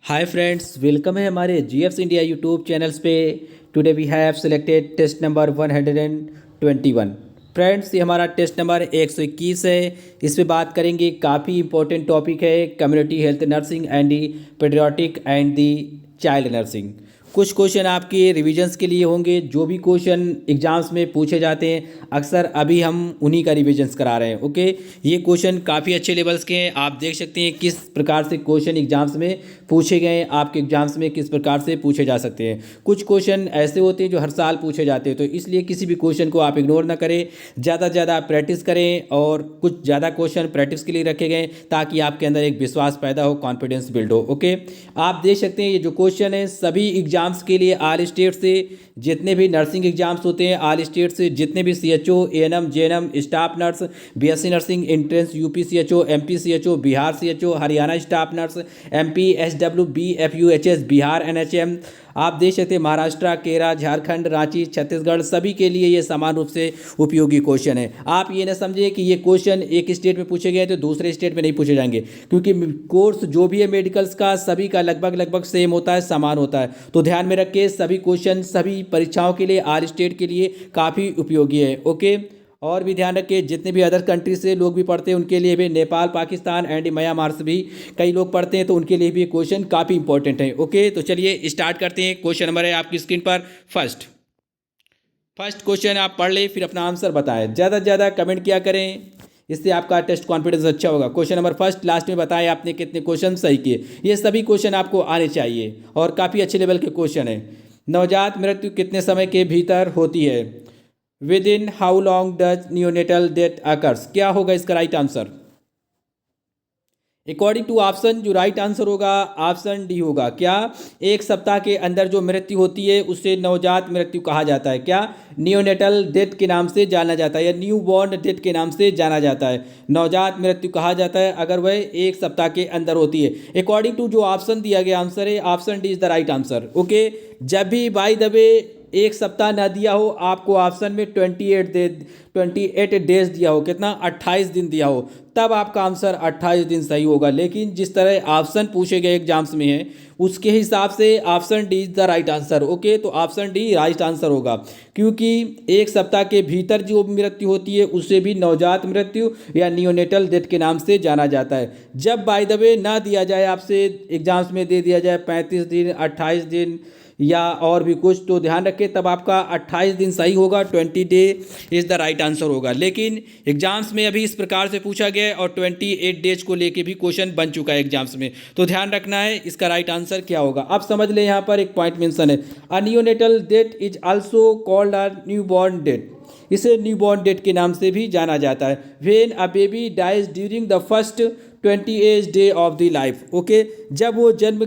Hi friends, welcome है हमारे GFS India YouTube channels पे। Today we have selected test number 121। Friends, ये हमारा टेस्ट नंबर 121 है। इस पे बात करेंगे, काफ़ी इंपॉर्टेंट टॉपिक है, community health nursing and the paediatric and the child nursing. कुछ क्वेश्चन आपके रिविजन्स के लिए होंगे। जो भी क्वेश्चन एग्जाम्स में पूछे जाते हैं अक्सर अभी हम उन्हीं का रिविजन्स करा रहे हैं। ओके, ये क्वेश्चन काफ़ी अच्छे लेवल्स के हैं। आप देख सकते हैं किस प्रकार से क्वेश्चन एग्जाम्स में पूछे गए हैं, आपके एग्जाम्स में किस प्रकार से पूछे जा सकते हैं। कुछ क्वेश्चन ऐसे होते हैं जो हर साल पूछे जाते हैं, तो इसलिए किसी भी क्वेश्चन को आप इग्नोर ना करें, ज़्यादा से ज़्यादा प्रैक्टिस करें। और कुछ ज़्यादा क्वेश्चन प्रैक्टिस के लिए रखे गए ताकि आपके अंदर एक विश्वास पैदा हो, कॉन्फिडेंस बिल्ड हो। ओके, आप देख सकते हैं ये जो क्वेश्चन है सभी एग्जाम्स के लिए ऑल स्टेट से जितने भी नर्सिंग एग्जाम्स होते हैं, ऑल स्टेट से जितने भी CHO, ANM, JNM, staff nurse, BSc nursing entrance, UP CHO, MP CHO, Bihar CHO, Haryana staff nurse, MP SW, BFUHS, Bihar NHM, आप देख सकते हैं महाराष्ट्र, केरल, झारखंड, रांची, छत्तीसगढ़, सभी के लिए ये समान रूप से उपयोगी क्वेश्चन है। आप ये ना समझिए कि ये क्वेश्चन एक स्टेट में पूछे गए तो दूसरे स्टेट में नहीं पूछे जाएंगे, क्योंकि कोर्स जो भी है मेडिकल्स का सभी का लगभग सेम होता है, समान होता है। तो ध्यान में रख के सभी क्वेश्चन सभी परीक्षाओं के लिए, ऑल स्टेट के लिए काफ़ी उपयोगी है। ओके, और भी ध्यान रखें जितने भी अदर कंट्री से लोग भी पढ़ते हैं उनके लिए भी, नेपाल, पाकिस्तान एंड म्यांमार से भी कई लोग पढ़ते हैं, तो उनके लिए भी ये क्वेश्चन काफ़ी इंपॉर्टेंट है। ओके, तो चलिए स्टार्ट करते हैं। क्वेश्चन नंबर है आपकी स्क्रीन पर। फर्स्ट क्वेश्चन आप पढ़ लें, फिर अपना आंसर बताएं। ज़्यादा से ज़्यादा कमेंट किया करें, इससे आपका टेस्ट कॉन्फिडेंस अच्छा होगा। क्वेश्चन नंबर फर्स्ट, लास्ट में बताएं आपने कितने क्वेश्चन सही किए। ये सभी क्वेश्चन आपको आने चाहिए और काफ़ी अच्छे लेवल के क्वेश्चन है। नवजात मृत्यु कितने समय के भीतर होती है? Within how long does neonatal death occurs? क्या होगा इसका right answer? According to option जो राइट आंसर होगा ऑप्शन डी होगा। क्या? एक सप्ताह के अंदर जो मृत्यु होती है उससे नवजात मृत्यु कहा जाता है। क्या? नियोनेटल डेथ के नाम से जाना जाता है या न्यू बॉर्न डेथ के नाम से जाना जाता है। नवजात मृत्यु कहा जाता है अगर वह एक सप्ताह के अंदर होती है। अकॉर्डिंग टू जो ऑप्शन दिया गया आंसर है, option D is the right answer. Okay, जब भी बाय द वे एक सप्ताह ना दिया हो, आपको ऑप्शन में 28 डेज दिया हो, कितना? 28 दिन दिया हो, तब आपका आंसर 28 दिन सही होगा। लेकिन जिस तरह ऑप्शन पूछे गए एग्जाम्स में है उसके हिसाब से option D is the right answer. Okay, तो ऑप्शन डी राइट आंसर होगा, क्योंकि एक सप्ताह के भीतर जो मृत्यु होती है उसे भी नवजात मृत्यु या नियोनेटल डेथ के नाम से जाना जाता है। जब बाय द वे ना दिया जाए, आपसे एग्जाम्स में दे दिया जाए 35 दिन, 28 दिन या और भी कुछ, तो ध्यान रखें तब आपका 28 दिन सही होगा, 20 day is the right answer होगा। लेकिन एग्जाम्स में अभी इस प्रकार से पूछा गया है और 28 डेज को लेके भी क्वेश्चन बन चुका है एग्जाम्स में, तो ध्यान रखना है इसका राइट आंसर क्या होगा। अब समझ लें, यहाँ पर एक पॉइंट मेंशन है, a neonatal death is also called a newborn death. इसे न्यू बॉर्न डेथ के नाम से भी जाना जाता है। When a baby dies during the first 28 day of the life. Okay, जब वो जन्म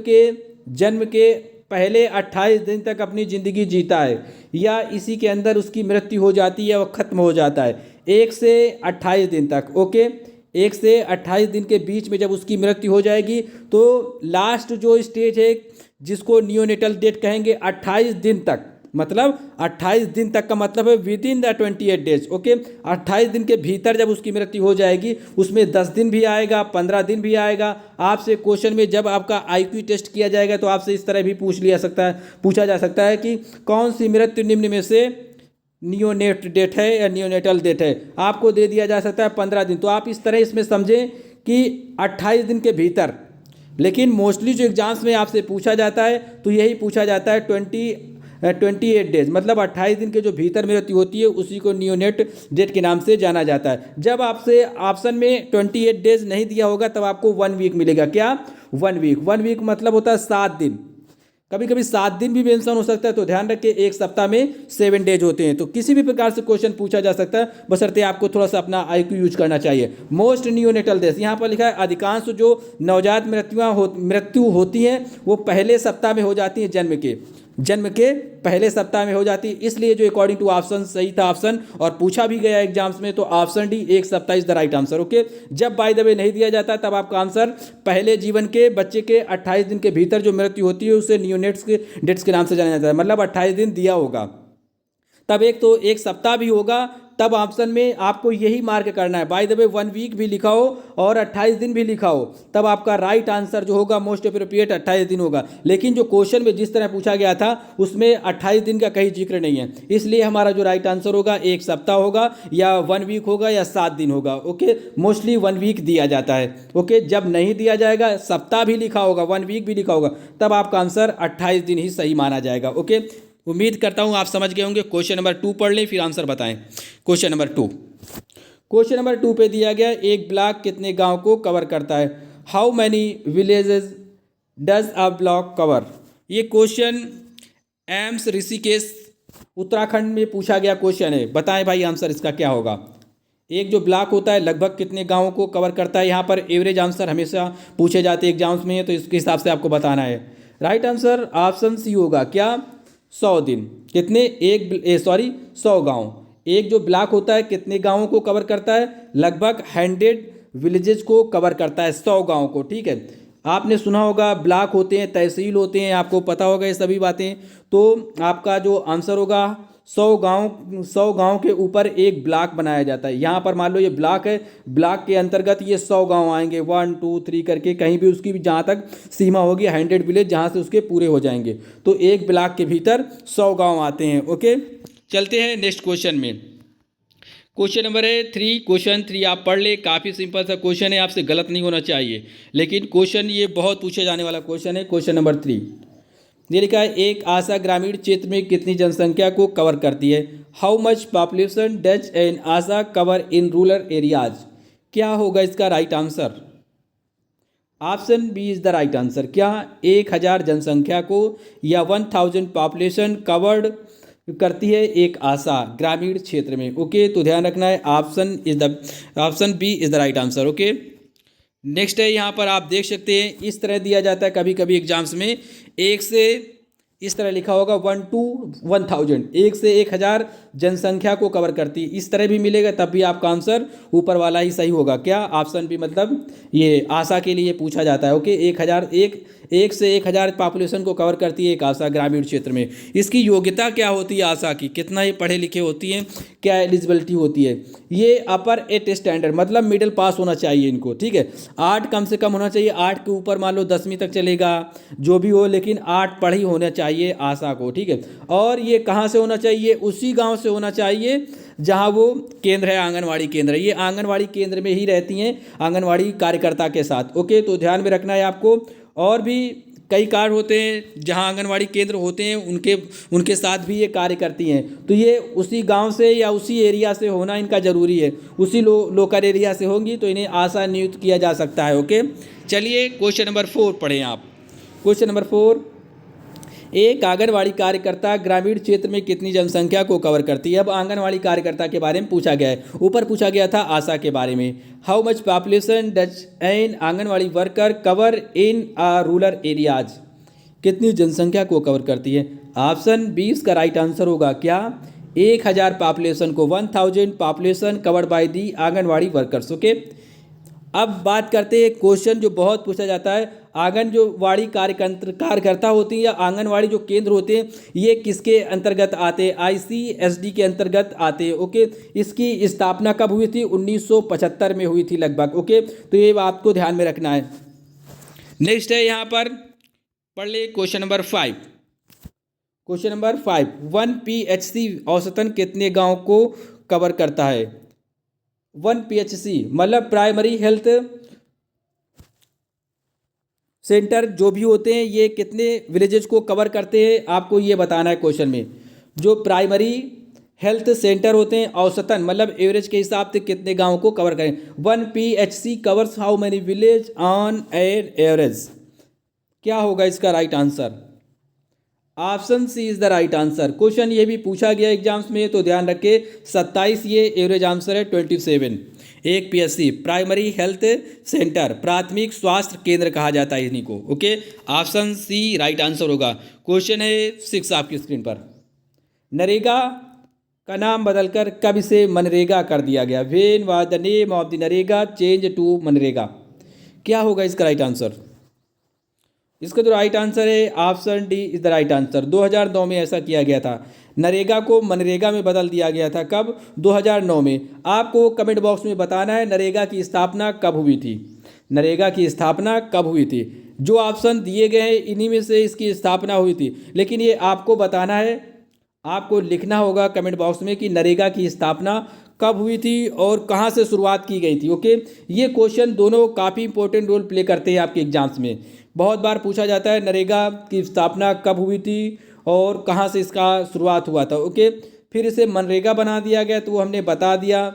के पहले 28 दिन तक अपनी ज़िंदगी जीता है या इसी के अंदर उसकी मृत्यु हो जाती है और ख़त्म हो जाता है, 1 से 28 दिन तक। ओके, 1 से 28 दिन के बीच में जब उसकी मृत्यु हो जाएगी तो लास्ट जो स्टेज है जिसको नियोनेटल डेथ कहेंगे, 28 दिन तक, मतलब 28 दिन तक का मतलब है with in the 28 days. Okay, 28 दिन के भीतर जब उसकी मृत्यु हो जाएगी, उसमें 10 दिन भी आएगा, 15 दिन भी आएगा। आपसे क्वेश्चन में जब आपका आईक्यू टेस्ट किया जाएगा तो आपसे इस तरह भी पूछा जा सकता है कि कौन सी मृत्यु निम्न में से नियोनेट डेथ है या नियोनेटल डेथ है। आपको दे दिया जा सकता है 15 दिन, तो आप इस तरह इसमें समझें कि 28 दिन के भीतर। लेकिन मोस्टली जो एग्जाम्स में आपसे पूछा जाता है तो यही पूछा जाता है 28 डेज, मतलब 28 दिन के जो भीतर मृत्यु होती है उसी को नियोनेट डेथ के नाम से जाना जाता है। जब आपसे ऑप्शन में 28 डेज नहीं दिया होगा तब आपको 1 वीक मिलेगा। क्या? 1 वीक मतलब होता है 7 दिन, कभी कभी 7 दिन भी मेंशन हो सकता है। तो ध्यान रखिए एक सप्ताह में 7 डेज होते हैं। तो किसी भी प्रकार से क्वेश्चन पूछा जा सकता है, बशर्ते आपको थोड़ा सा अपना आईक्यू यूज करना चाहिए। मोस्ट नियोनेटल डेथ, यहाँ पर लिखा है अधिकांश जो नवजात मृत्यु होती हैं वो पहले सप्ताह में हो जाती हैं, जन्म के पहले सप्ताह में हो जाती है। इसलिए जो अकॉर्डिंग टू ऑप्शन सही था ऑप्शन, और पूछा भी गया एग्जाम्स में, तो ऑप्शन डी 1 सप्ताह is the right answer. Okay, जब बाय द वे नहीं दिया जाता तब आपका आंसर पहले जीवन के बच्चे के 28 दिन के भीतर जो मृत्यु होती है उसे नियोनेट्स के डेट्स के नाम से जाना जाता है, मतलब 28 दिन दिया होगा तब एक तो 1 सप्ताह भी होगा तब ऑप्शन में आपको यही मार्क करना है। बाय द वे 1 वीक भी लिखा हो और 28 दिन भी लिखा हो तब आपका राइट आंसर जो होगा मोस्ट अप्रोप्रिएट 28 दिन होगा। लेकिन जो क्वेश्चन में जिस तरह पूछा गया था उसमें 28 दिन का कहीं जिक्र नहीं है, इसलिए हमारा जो राइट आंसर होगा 1 सप्ताह होगा या 1 वीक होगा या 7 दिन होगा। ओके, मोस्टली 1 वीक दिया जाता है। ओके, जब नहीं दिया जाएगा, सप्ताह भी लिखा होगा, 1 वीक भी लिखा होगा, तब आपका आंसर 28 दिन ही सही माना जाएगा। ओके, उम्मीद करता हूं आप समझ गए होंगे। क्वेश्चन नंबर 2 पढ़ लें फिर आंसर बताएं। क्वेश्चन नंबर 2, क्वेश्चन नंबर 2 पे दिया गया एक ब्लॉक कितने गांव को कवर करता है? How many villages does a block cover? ये क्वेश्चन एम्स ऋषिकेश उत्तराखंड में पूछा गया क्वेश्चन है। बताएं भाई आंसर इसका क्या होगा। एक जो ब्लॉक होता है लगभग कितने गांवों को कवर करता है? यहाँ पर एवरेज आंसर हमेशा पूछे जाते हैं एग्जाम्स में, तो इसके हिसाब से आपको बताना है। राइट आंसर ऑप्शन सी होगा, क्या? 100 दिन। कितने? 100 गांव। एक जो ब्लॉक होता है कितने गांवों को कवर करता है? लगभग 100 विलेजेस को कवर करता है, 100 गांव को। ठीक है, आपने सुना होगा ब्लॉक होते हैं, तहसील होते हैं, आपको पता होगा ये सभी बातें। तो आपका जो आंसर होगा 100 गांव के ऊपर एक ब्लॉक बनाया जाता है। यहाँ पर मान लो ये ब्लॉक है, ब्लॉक के अंतर्गत ये 100 गांव आएंगे, 1 2 3 करके, कहीं भी उसकी भी जहाँ तक सीमा होगी 100 विलेज जहाँ से उसके पूरे हो जाएंगे। तो एक ब्लॉक के भीतर 100 गांव आते हैं। ओके, चलते हैं नेक्स्ट क्वेश्चन में। क्वेश्चन नंबर है 3। क्वेश्चन 3 आप पढ़ ले, काफ़ी सिंपल सा क्वेश्चन है, आपसे गलत नहीं होना चाहिए, लेकिन क्वेश्चन ये बहुत पूछे जाने वाला क्वेश्चन है। क्वेश्चन नंबर 3 ये लिखा है एक आशा ग्रामीण क्षेत्र में कितनी जनसंख्या को कवर करती है? How much population does an ASHA cover in rural areas? क्या होगा इसका right answer? Option B is the right answer. क्या 1000 जनसंख्या को या 1000 पॉपुलेशन कवर्ड करती है एक आशा ग्रामीण क्षेत्र में? ओके, तो ध्यान रखना है option B is the right answer. Okay, next है, यहाँ पर आप देख सकते हैं इस तरह दिया जाता है कभी कभी एग्जाम्स में, एक से इस तरह लिखा होगा 1 to 1000, 1 से 1000 जनसंख्या को कवर करती है, इस तरह भी मिलेगा तब भी आपका आंसर ऊपर वाला ही सही होगा। क्या? ऑप्शन बी, मतलब ये आशा के लिए पूछा जाता है। ओके, 1 से 1000 पॉपुलेशन को कवर करती है एक आशा ग्रामीण क्षेत्र में। इसकी योग्यता क्या होती है आशा की? कितना ये पढ़े लिखे होती हैं, क्या एलिजिबिलिटी होती है? ये अपर 8 स्टैंडर्ड मतलब मिडिल पास होना चाहिए इनको। ठीक है, 8 कम से कम होना चाहिए, 8 के ऊपर मान लो 10वीं तक चलेगा जो भी हो, लेकिन 8 पढ़ी होना चाहिए आशा को। ठीक है, और ये कहाँ से होना चाहिए? उसी गांव से होना चाहिए जहां वो केंद्र है, आंगनवाड़ी केंद्र है। ये आंगनवाड़ी केंद्र में ही रहती हैं आंगनवाड़ी कार्यकर्ता के साथ। ओके, तो ध्यान में रखना है आपको। और भी कई कार्य होते हैं जहां आंगनवाड़ी केंद्र होते हैं, उनके साथ भी ये कार्य करती हैं। तो ये उसी गांव से या उसी एरिया से होना इनका ज़रूरी है, उसी लोकल एरिया से होंगी तो इन्हें आशा नियुक्त किया जा सकता है। ओके, चलिए क्वेश्चन नंबर 4 पढ़ें आप। क्वेश्चन नंबर 4, एक आंगनवाड़ी कार्यकर्ता ग्रामीण क्षेत्र में कितनी जनसंख्या को कवर करती है? अब आंगनवाड़ी कार्यकर्ता के बारे में पूछा गया है, ऊपर पूछा गया था आशा के बारे में। How much population does N anganwadi worker cover in rural areas? कितनी जनसंख्या को कवर करती है? ऑप्शन 20 का राइट आंसर होगा। क्या? 1000 पॉपुलेशन को, 1000 population covered by the anganwadi workers. Okay, अब बात करते हैं क्वेश्चन जो बहुत पूछा जाता है, आंगनवाड़ी कार्यकर्ता होती हैं या आंगनवाड़ी जो केंद्र होते हैं ये किसके अंतर्गत आते हैं? ICSD के अंतर्गत आते हैं। ओके, इसकी स्थापना कब हुई थी? 1975 में हुई थी लगभग। ओके, तो ये बात को ध्यान में रखना है। नेक्स्ट है, यहाँ पर पढ़ ले question number 5। Question number 5, 1 PHC औसतन कितने गांव को कवर करता है? 1 PHC मतलब प्राइमरी हेल्थ सेंटर जो भी होते हैं ये कितने विलेजेस को कवर करते हैं, आपको ये बताना है क्वेश्चन में। जो प्राइमरी हेल्थ सेंटर होते हैं औसतन मतलब एवरेज के हिसाब से कितने गांवों को कवर करें? 1 PHC covers how many village on an average? क्या होगा इसका right answer? Option C is the right answer. Question ये भी पूछा गया एग्जाम्स में, तो ध्यान रखे 27 ये एवरेज आंसर है। 27 एक PHC प्राइमरी हेल्थ सेंटर, प्राथमिक स्वास्थ्य केंद्र कहा जाता है इन्हीं को। Okay, option C right answer होगा। क्वेश्चन है 6 आपकी स्क्रीन पर। नरेगा का नाम बदलकर कब इसे मनरेगा कर दिया गया? When was the name of the NREGA change to MNREGA? क्या होगा इसका राइट आंसर? इसका जो राइट आंसर है option D is the right answer. 2009 में ऐसा किया गया था। नरेगा को मनरेगा में बदल दिया गया था। कब? 2009 में। आपको कमेंट बॉक्स में बताना है नरेगा की स्थापना कब हुई थी, नरेगा की स्थापना कब हुई थी। जो ऑप्शन दिए गए हैं इन्हीं में से इसकी स्थापना हुई थी, लेकिन ये आपको बताना है, आपको लिखना होगा कमेंट बॉक्स में कि नरेगा की स्थापना कब हुई थी और कहाँ से शुरुआत की गई थी। ओके, ये क्वेश्चन दोनों काफ़ी इंपॉर्टेंट रोल प्ले करते हैं आपके एग्जाम्स में। बहुत बार पूछा जाता है नरेगा की स्थापना कब हुई थी और कहाँ से इसका शुरुआत हुआ था। ओके, फिर इसे मनरेगा बना दिया गया, तो वो हमने बता दिया।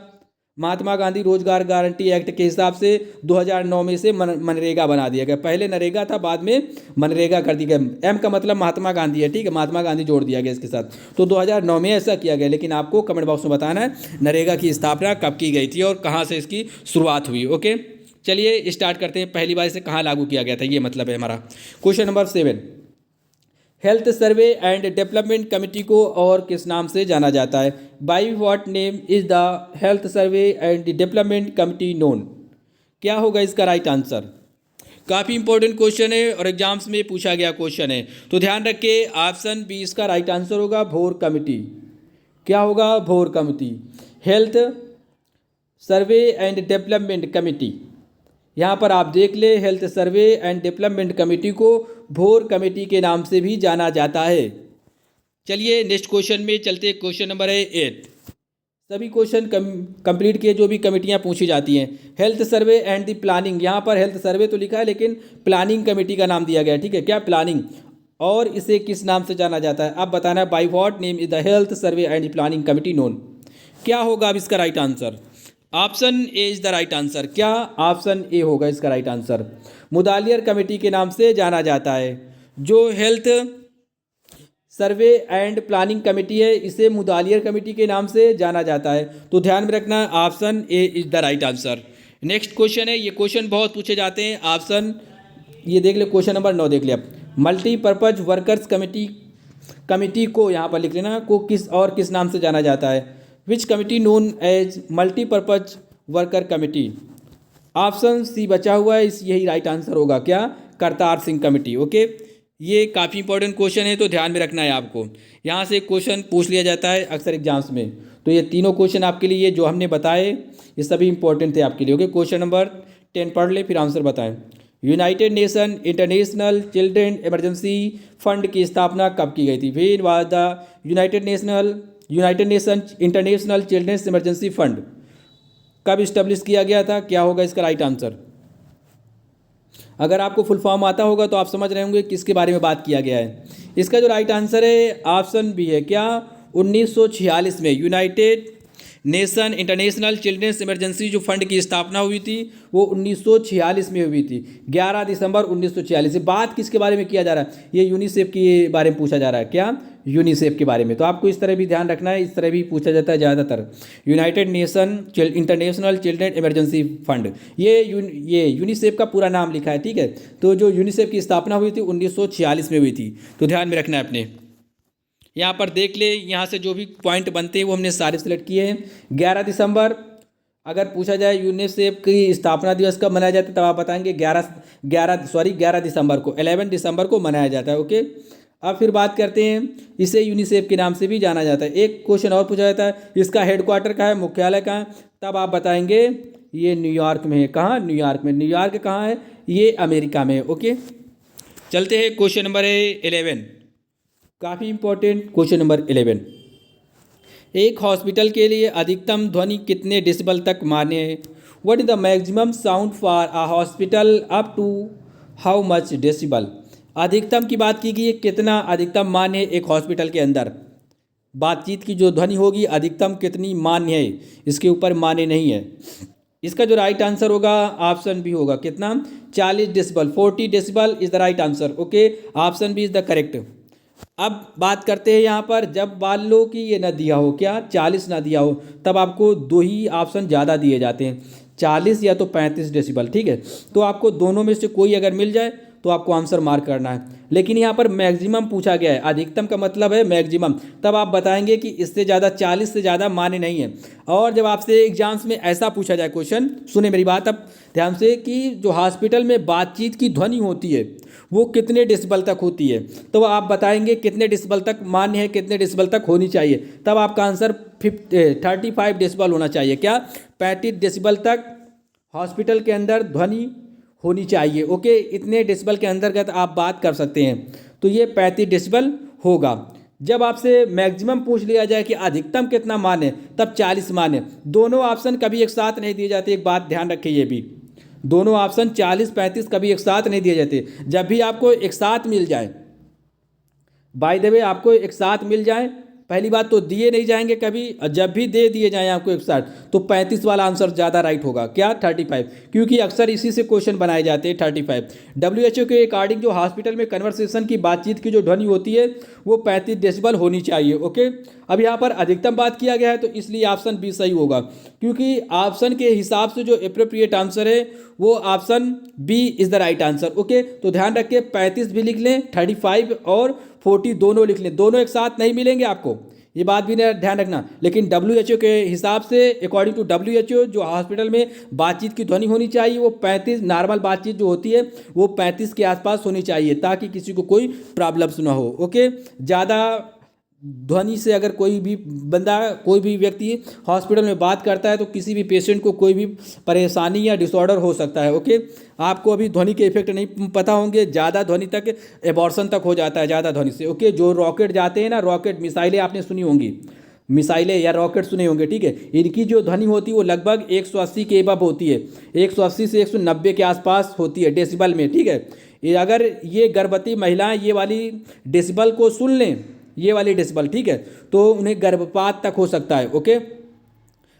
महात्मा गांधी रोजगार गारंटी एक्ट के हिसाब से 2009 में इसे मनरेगा बना दिया गया। पहले नरेगा था, बाद में मनरेगा कर दिया गया। एम का मतलब महात्मा गांधी है, ठीक है, महात्मा गांधी जोड़ दिया गया इसके साथ। तो 2009 में ऐसा किया गया, लेकिन आपको कमेंट बॉक्स में बताना है नरेगा की स्थापना कब की गई थी और कहाँ से इसकी शुरुआत हुई। ओके, चलिए स्टार्ट करते हैं। पहली बार इसे कहाँ लागू किया गया था, ये मतलब है हमारा। Question number 7, health survey and development committee को और किस नाम से जाना जाता है? By what name is the health survey and development committee known? क्या होगा इसका राइट आंसर? काफ़ी इंपॉर्टेंट क्वेश्चन है और एग्जाम्स में पूछा गया क्वेश्चन है, तो ध्यान रखिए ऑप्शन बी इसका राइट आंसर होगा, भोर कमेटी। क्या होगा? भोर committee. Health survey and development committee, यहाँ पर आप देख ले, health survey and development committee को भोर कमेटी के नाम से भी जाना जाता है। चलिए नेक्स्ट क्वेश्चन में चलते। क्वेश्चन नंबर है 8। सभी क्वेश्चन कंप्लीट किए जो भी कमेटियाँ पूछी जाती हैं। Health survey and the planning, यहाँ पर हेल्थ सर्वे तो लिखा है लेकिन प्लानिंग कमेटी का नाम दिया गया है, ठीक है, क्या प्लानिंग, और इसे किस नाम से जाना जाता है? अब बताना है by what name is the health survey and planning committee known. क्या होगा अब इसका right answer? Option A is the right answer. क्या? ऑप्शन ए होगा इसका राइट आंसर। मुदालियर कमेटी के नाम से जाना जाता है। जो health survey and planning committee है इसे मुदालियर कमेटी के नाम से जाना जाता है। तो ध्यान में रखना है option A is the right answer. Next question है, ये क्वेश्चन बहुत पूछे जाते हैं। ऑप्शन ये देख ले, क्वेश्चन नंबर 9 देख ले। अब मल्टीपर्पज वर्कर्स कमेटी को यहाँ पर लिख लेना, को किस और किस नाम से जाना जाता है? Which committee known as multipurpose worker committee? Option C बचा हुआ है, इस यही राइट आंसर होगा। क्या? करतार सिंह कमेटी। ओके, ये काफ़ी इंपॉर्टेंट क्वेश्चन है, तो ध्यान में रखना है आपको। यहाँ से क्वेश्चन पूछ लिया जाता है अक्सर एग्जाम्स में, तो ये तीनों क्वेश्चन आपके लिए जो हमने बताए ये सभी इंपॉर्टेंट थे आपके लिए। ओके, क्वेश्चन नंबर 10 पढ़ ले फिर आंसर बताएं। United Nation International Children Emergency Fund की स्थापना कब की गई थी? When was the United Nation International Children's Emergency Fund कब इस्टेब्लिश किया गया था? क्या होगा इसका राइट आंसर? अगर आपको फुल फॉर्म आता होगा तो आप समझ रहे होंगे किसके बारे में बात किया गया है। इसका जो राइट आंसर है ऑप्शन बी है। क्या? 1946 में United Nation International Children's Emergency जो फंड की स्थापना हुई थी वो 1946 में हुई थी, 11 दिसंबर 1946। बात किसके बारे में किया जा रहा है? ये यूनिसेफ के बारे में पूछा जा रहा है। क्या? यूनिसेफ के बारे में। तो आपको इस तरह भी ध्यान रखना है, इस तरह भी पूछा जाता है ज़्यादातर। United Nation International Children Emergency fund, ये यूनिसेफ का पूरा नाम लिखा है, ठीक है। तो जो यूनिसेफ की स्थापना हुई थी 1946 में हुई थी, तो ध्यान में रखना है अपने। यहाँ पर देख ले, यहाँ से जो भी पॉइंट बनते हैं वो हमने सारे सिलेक्ट किए हैं। 11 दिसंबर, अगर पूछा जाए यूनिसेफ की स्थापना दिवस कब मनाया जाता है तब आप बताएंगे 11 दिसंबर को, 11 दिसंबर को मनाया जाता है। ओके, अब फिर बात करते हैं, इसे यूनिसेफ के नाम से भी जाना जाता है। एक क्वेश्चन और पूछा जाता है, इसका हेडक्वार्टर कहाँ है, मुख्यालय कहाँ है? तब आप बताएंगे ये न्यूयॉर्क में है। कहाँ? न्यूयॉर्क में। न्यूयॉर्क कहाँ है? ये अमेरिका में है। ओके, चलते हैं क्वेश्चन नंबर 11, काफ़ी इंपॉर्टेंट क्वेश्चन नंबर 11। एक हॉस्पिटल के लिए अधिकतम ध्वनि कितने डेसिबल तक मान्य है? What is the maximum sound for a hospital up to how much decibel? अधिकतम की बात की गई है, कितना अधिकतम मान्य है एक हॉस्पिटल के अंदर? बातचीत की जो ध्वनि होगी अधिकतम कितनी मान्य है, इसके ऊपर मान्य नहीं है। इसका जो राइट आंसर होगा ऑप्शन बी होगा। कितना? 40 decibel, 40 decibel is the right answer. Okay, option B is the correct. अब बात करते हैं यहाँ पर, जब मान लो कि ये ना दिया हो, क्या 40 ना दिया हो, तब आपको दो ही ऑप्शन ज़्यादा दिए जाते हैं, 40 या तो 35 डेसिबल, ठीक है। तो आपको दोनों में से कोई अगर मिल जाए तो आपको आंसर मार्क करना है। लेकिन यहाँ पर मैक्सिमम पूछा गया है, अधिकतम का मतलब है मैक्सिमम, तब आप बताएंगे कि इससे ज़्यादा 40 से ज़्यादा मान्य नहीं है। और जब आपसे एग्जाम्स में ऐसा पूछा जाए क्वेश्चन, सुने मेरी बात अब ध्यान से, कि जो हॉस्पिटल में बातचीत की ध्वनि होती है वो कितने डेसिबल तक होती है, तो आप बताएंगे कितने डेसिबल तक मान्य है, कितने डेसिबल तक होनी चाहिए। तब आपका आंसर 35 डेसिबल होना चाहिए। क्या? 35 डेसिबल तक हॉस्पिटल के अंदर ध्वनि होनी चाहिए। ओके, इतने डेसिबल के अंतर्गत आप बात कर सकते हैं, तो ये 35 डेसिबल होगा। जब आपसे मैक्सिमम पूछ लिया जाए कि अधिकतम कितना मान्य, तब 40 मान्य। दोनों ऑप्शन कभी एक साथ नहीं दिए जाते, एक बात ध्यान रखिए ये भी, दोनों ऑप्शन 40-35 कभी एक साथ नहीं दिए जाते। जब भी आपको एक साथ मिल जाए, बाय द वे आपको एक साथ मिल जाए, पहली बात तो दिए नहीं जाएंगे कभी, और जब भी दे दिए जाएं आपको एक साथ, तो 35 वाला आंसर ज़्यादा राइट होगा। क्या? 35, क्योंकि अक्सर इसी से क्वेश्चन बनाए जाते हैं 35। WHO के अकॉर्डिंग जो हॉस्पिटल में कन्वर्सेशन की बातचीत की जो ध्वनि होती है वो 35 डेसिबल होनी चाहिए। ओके, अब यहाँ पर अधिकतम बात किया गया है, तो इसलिए ऑप्शन बी सही होगा, क्योंकि ऑप्शन के हिसाब से जो एप्रोप्रिएट आंसर है वो option B is the right answer. Okay, तो ध्यान रखिए 35 भी लिख लें, 35 और 40 दोनों लिख लें, दोनों एक साथ नहीं मिलेंगे आपको, ये बात भी ध्यान रखना। लेकिन WHO के हिसाब से, अकॉर्डिंग टू WHO, जो हॉस्पिटल में बातचीत की ध्वनि होनी चाहिए वो 35, नॉर्मल बातचीत जो होती है वो 35 के आसपास होनी चाहिए, ताकि किसी को कोई प्रॉब्लम्स ना हो। ओके, ज़्यादा ध्वनि से अगर कोई भी बंदा, कोई भी व्यक्ति हॉस्पिटल में बात करता है, तो किसी भी पेशेंट को कोई भी परेशानी या डिसऑर्डर हो सकता है। ओके, आपको अभी ध्वनि के इफेक्ट नहीं पता होंगे, ज़्यादा ध्वनि तक एबॉर्शन तक हो जाता है ज़्यादा ध्वनि से। ओके, जो रॉकेट जाते हैं ना, रॉकेट मिसाइलें आपने सुनी होंगी, मिसाइलें या रॉकेट सुने होंगे, ठीक है, इनकी जो ध्वनि होती है वो लगभग 180 के एबव होती है, 180 से 190 के आसपास होती है डेसिबल में। ठीक है, अगर ये गर्भवती महिलाएं ये वाली डेसिबल को सुन लें, ये वाली डेसिबल, ठीक है, तो उन्हें गर्भपात तक हो सकता है। ओके,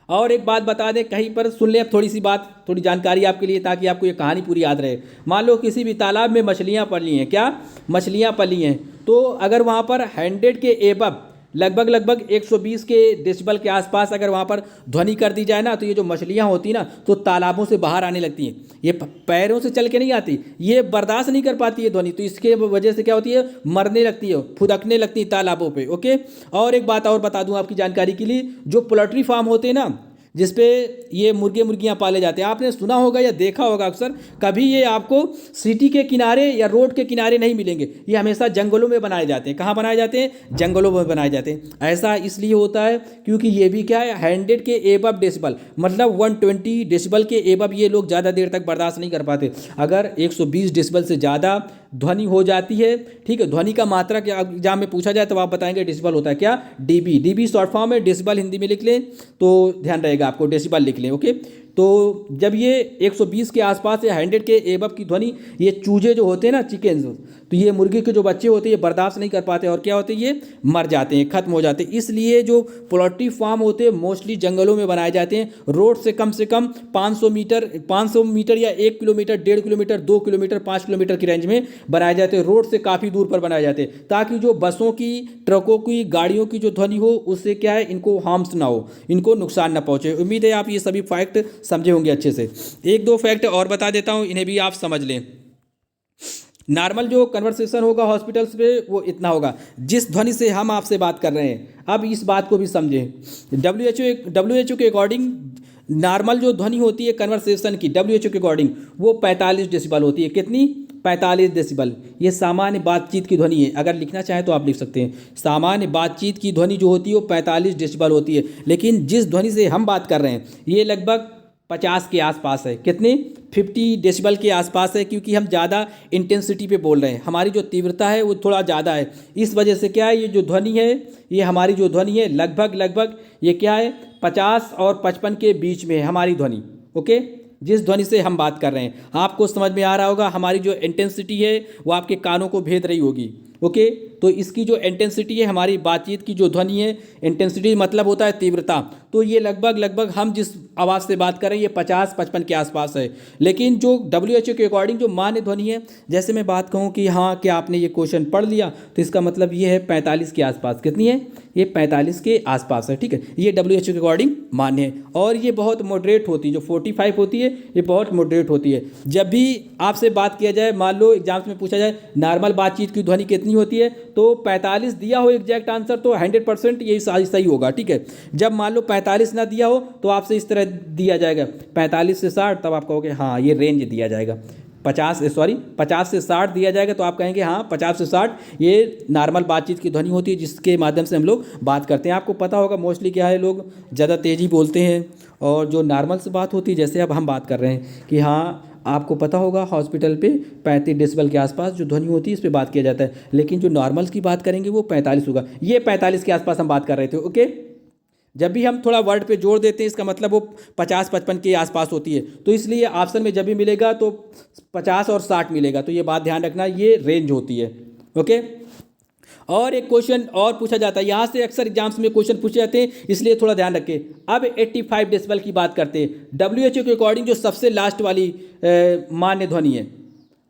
और एक बात बता दें, कहीं पर सुन लें, अब थोड़ी सी बात, थोड़ी जानकारी आपके लिए, ताकि आपको ये कहानी पूरी याद रहे। मान लो किसी भी तालाब में मछलियाँ पली हैं, क्या? मछलियाँ पली हैं, तो अगर वहाँ पर 100 के एबव, लगभग 120 के डेसिबल के आसपास अगर वहाँ पर ध्वनि कर दी जाए ना, तो ये जो मछलियाँ होती ना, तो तालाबों से बाहर आने लगती हैं। ये पैरों से चल के नहीं आती, ये बर्दाश्त नहीं कर पाती है ध्वनि, तो इसके वजह से क्या होती है, मरने लगती है, फुदकने लगती है तालाबों पे। ओके, और एक बात और बता दूं आपकी जानकारी के लिए, जो पोल्ट्री फार्म होते हैं ना, जिसपे ये मुर्गे मुर्गियाँ पाले जाते हैं, आपने सुना होगा या देखा होगा अक्सर, कभी ये आपको सिटी के किनारे या रोड के किनारे नहीं मिलेंगे, ये हमेशा जंगलों में बनाए जाते हैं। कहाँ बनाए जाते हैं? जंगलों में बनाए जाते हैं। ऐसा इसलिए होता है क्योंकि ये भी क्या है, 100 के एबव डेसिबल, मतलब 120 डेसिबल के एबव ये लोग ज़्यादा देर तक बर्दाश्त नहीं कर पाते। अगर 120 डेसिबल से ज़्यादा ध्वनि हो जाती है, ठीक है, ध्वनि का मात्रा के एग्जाम में पूछा जाए तो आप बताएंगे डेसिबल होता है क्या? डीबी। डीबी शॉर्ट फॉर्म है, डेसिबल हिंदी में लिख लें तो ध्यान रहेगा आपको, डेसिबल लिख लें। ओके, तो जब ये 120 के आसपास या 100 के एबव की ध्वनि, ये चूजे जो होते हैं ना, चिकन्स, तो ये मुर्गी के जो बच्चे होते हैं ये बर्दाश्त नहीं कर पाते, और क्या होते हैं, ये मर जाते हैं, खत्म हो जाते हैं। इसलिए जो पोल्ट्री फार्म होते हैं मोस्टली जंगलों में बनाए जाते हैं, रोड से कम 500 मीटर या 1 किलोमीटर, 1.5 किलोमीटर, 2 किलोमीटर, 5 किलोमीटर की रेंज में बनाए जाते हैं, रोड से काफ़ी दूर पर बनाए जाते हैं, ताकि जो बसों की, ट्रकों की, गाड़ियों की जो ध्वनि हो, उससे क्या है, इनको हार्म्स ना हो, इनको नुकसान ना पहुँचे। उम्मीद है आप ये सभी फैक्ट समझे होंगे अच्छे से। एक दो फैक्ट और बता देता हूं, इन्हें भी आप समझ लें। नॉर्मल जो कन्वर्सेशन होगा हॉस्पिटल्स पे वो इतना होगा, जिस ध्वनि से हम आपसे बात कर रहे हैं। अब इस बात को भी समझें, WHO के अकॉर्डिंग नॉर्मल जो ध्वनि होती है कन्वर्सेशन की, WHO के अकॉर्डिंग वो 45 डेसिबल होती है। कितनी? 45 डेसिबल। ये सामान्य बातचीत की ध्वनि है, अगर लिखना चाहें तो आप लिख सकते हैं। सामान्य बातचीत की ध्वनि जो होती है वो 45 डेसिबल होती है, लेकिन जिस ध्वनि से हम बात कर रहे हैं ये लगभग 50 के आसपास है। कितने? 50 डेसिबल के आसपास है, क्योंकि हम ज़्यादा इंटेंसिटी पे बोल रहे हैं, हमारी जो तीव्रता है वो थोड़ा ज़्यादा है। इस वजह से क्या है, ये जो ध्वनि है, ये हमारी जो ध्वनि है लगभग ये क्या है, 50 और 55 के बीच में है हमारी ध्वनि। ओके, जिस ध्वनि से हम बात कर रहे हैं, आपको समझ में आ रहा होगा, हमारी जो इंटेंसिटी है वो आपके कानों को भेद रही होगी। ओके, तो इसकी जो इंटेंसिटी है, हमारी बातचीत की जो ध्वनि है, इंटेंसिटी मतलब होता है तीव्रता, तो ये लगभग हम जिस आवाज़ से बात कर रहे हैं ये 50-55 के आसपास है। लेकिन जो WHO के अकॉर्डिंग जो मान्य ध्वनि है, जैसे मैं बात कहूँ कि हाँ क्या आपने ये क्वेश्चन पढ़ लिया, तो इसका मतलब ये है 45 के आसपास। कितनी है? ये 45 के आसपास है, ठीक है। ये WHO के अकॉर्डिंग मान्य है और ये बहुत मॉडरेट होती है। जो 45 होती है ये बहुत मॉडरेट होती है। जब भी आपसे बात किया जाए, मान लो एग्जाम्स में पूछा जाए नॉर्मल बातचीत की ध्वनि कितनी होती है, तो 45 दिया हो एग्जैक्ट आंसर तो 100% यही सही होगा, ठीक है। जब मान लो 45 ना दिया हो तो आपसे इस तरह दिया जाएगा 45 से 60, तब आप कहोगे हाँ ये रेंज दिया जाएगा। 50 से 60 दिया जाएगा तो आप कहेंगे हाँ 50 से 60 ये नॉर्मल बातचीत की ध्वनि होती है जिसके माध्यम से हम लोग बात करते हैं। आपको पता होगा मोस्टली क्या है, लोग ज़्यादा तेज़ी बोलते हैं और जो नॉर्मल से बात होती है, जैसे अब हम बात कर रहे हैं कि हाँ आपको पता होगा हॉस्पिटल पे 35 डेसिबल के आसपास जो ध्वनि होती है इस पर बात किया जाता है, लेकिन जो नॉर्मल्स की बात करेंगे वो 45 होगा। ये 45 के आसपास हम बात कर रहे थे, ओके। जब भी हम थोड़ा वर्ड पे जोड़ देते हैं इसका मतलब वो 50-55 के आसपास होती है, तो इसलिए ऑप्शन में जब भी मिलेगा तो 50 और 60 मिलेगा, तो ये बात ध्यान रखना, ये रेंज होती है, ओके। और एक क्वेश्चन और पूछा जाता है, यहाँ से अक्सर एग्जाम्स में क्वेश्चन पूछे जाते हैं, इसलिए थोड़ा ध्यान रखें। अब 85 डेसिबल की बात करते हैं। WHO के अकॉर्डिंग जो सबसे लास्ट वाली मान्य ध्वनि है,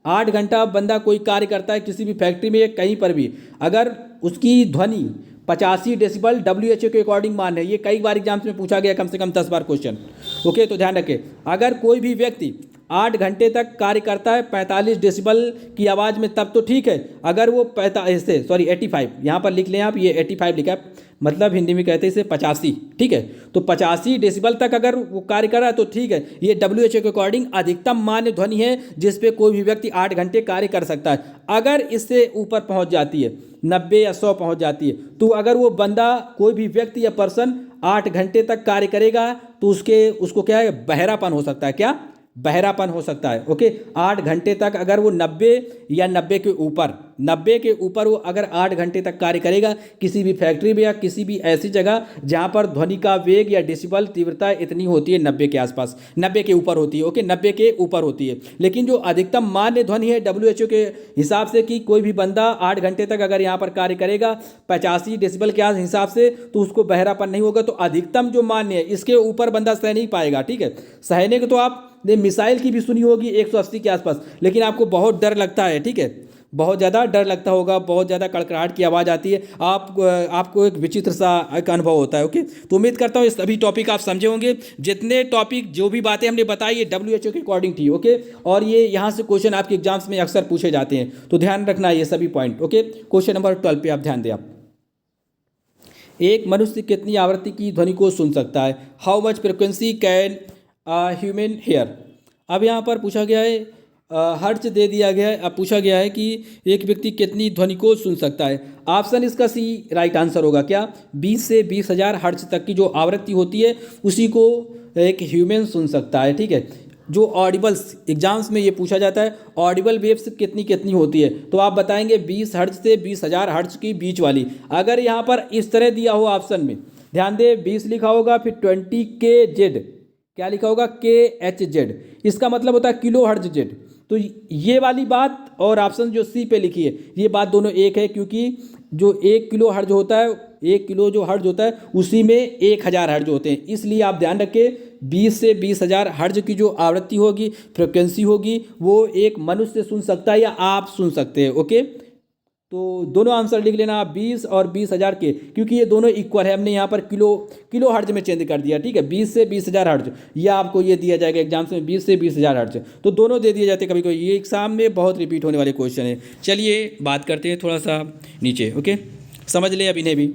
8 घंटा बंदा कोई कार्य करता है किसी भी फैक्ट्री में या कहीं पर भी, अगर उसकी ध्वनि 85 डेसिबल WHO के अकॉर्डिंग मान है। ये कई बार एग्जाम्स में पूछा गया, कम से कम 10 बार क्वेश्चन, ओके। तो ध्यान रखें, अगर कोई भी व्यक्ति 8 घंटे तक कार्य करता है 45 डेसिबल की आवाज़ में तब तो ठीक है। अगर वो 85 यहाँ पर लिख लें आप, ये 85 लिखा है, मतलब हिंदी में कहते हैं इसे 85, ठीक है। तो 85 डेसिबल तक अगर वो कार्य कर रहा है तो ठीक है। ये WHO के अकॉर्डिंग अधिकतम मान्य ध्वनि है जिस पे कोई भी व्यक्ति 8 घंटे कार्य कर सकता है। अगर इससे ऊपर पहुंच जाती है, 90 या 100 पहुंच जाती है, तो अगर वो बंदा कोई भी व्यक्ति या पर्सन 8 घंटे तक कार्य करेगा तो उसको क्या है, बहरापन हो सकता है। क्या? बहरापन हो सकता है, ओके। 8 घंटे तक अगर वो 90 या 90 के ऊपर वो अगर 8 घंटे तक कार्य करेगा किसी भी फैक्ट्री में या किसी भी ऐसी जगह जहां पर ध्वनि का वेग या डेसिबल तीव्रता इतनी होती है 90 के आसपास, 90 के ऊपर होती है, ओके, 90 के ऊपर होती है। लेकिन जो अधिकतम मान्य ध्वनि है WHO के हिसाब से कि कोई भी बंदा 8 घंटे तक अगर यहाँ पर कार्य करेगा 85 डेसिबल के हिसाब से, तो उसको बहरापन नहीं होगा। तो अधिकतम जो मान्य है इसके ऊपर बंदा सह नहीं पाएगा, ठीक है। सहने को तो आप ने मिसाइल की भी सुनी होगी 180 के आसपास, लेकिन आपको बहुत डर लगता है, ठीक है, बहुत ज़्यादा डर लगता होगा, बहुत ज़्यादा कड़कड़ाहट की आवाज़ आती है, आपको एक विचित्र सा एक अनुभव होता है, ओके। तो उम्मीद करता हूँ ये सभी टॉपिक आप समझे होंगे। जितने टॉपिक जो भी बातें हमने बताई ये WHO के अकॉर्डिंग थी, ओके। और ये यहाँ से क्वेश्चन आपके एग्जाम्स में अक्सर पूछे जाते हैं, तो ध्यान रखना ये सभी पॉइंट, ओके। क्वेश्चन नंबर 12 पे आप ध्यान दें। आप, एक मनुष्य कितनी आवृत्ति की ध्वनि को सुन सकता है? How much frequency can human hear? अब यहाँ पर पूछा गया है, हर्ट्ज दे दिया गया है। अब पूछा गया है कि एक व्यक्ति कितनी ध्वनि को सुन सकता है। ऑप्शन इसका सी राइट आंसर होगा। क्या? 20 से 20,000 हर्ट्ज तक की जो आवृत्ति होती है उसी को एक ह्यूमन सुन सकता है, ठीक है। जो ऑडिबल्स एग्जाम्स में ये पूछा जाता है, ऑडिबल वेव्स कितनी कितनी होती है, तो आप बताएंगे 20 हर्ट्ज से 20,000 हर्ट्ज की बीच वाली। अगर यहाँ पर इस तरह दिया हो ऑप्शन में, ध्यान दे, 20 लिखा होगा, फिर 20 kHz, क्या लिखा होगा, kHz, इसका मतलब होता है किलो हर्ट्ज जेड। तो ये वाली बात और ऑप्शन जो सी पे लिखी है ये बात दोनों एक है, क्योंकि जो 1 किलो हर्ट्ज होता है, 1 किलो जो हर्ट्ज होता है उसी में 1000 हर्ट्ज होते हैं। इसलिए आप ध्यान रखें 20 से 20,000 हर्ट्ज की जो आवृत्ति होगी, फ्रिक्वेंसी होगी, वो एक मनुष्य सुन सकता है या आप सुन सकते हैं, ओके। तो दोनों आंसर लिख लेना आप, 20 और 20,000 के, क्योंकि ये दोनों इक्वल है। हमने यहाँ पर किलो हर्ट्ज में चेंज कर दिया, ठीक है। 20 से 20,000 हर्ट्ज, या आपको ये दिया जाएगा एग्जाम्स में 20 से 20,000 हर्ट्ज, तो दोनों दे दिए जाते हैं कभी कभी। ये एग्जाम में बहुत रिपीट होने वाले क्वेश्चन है। चलिए बात करते हैं थोड़ा सा नीचे, ओके, समझ ले अब इन्हें भी।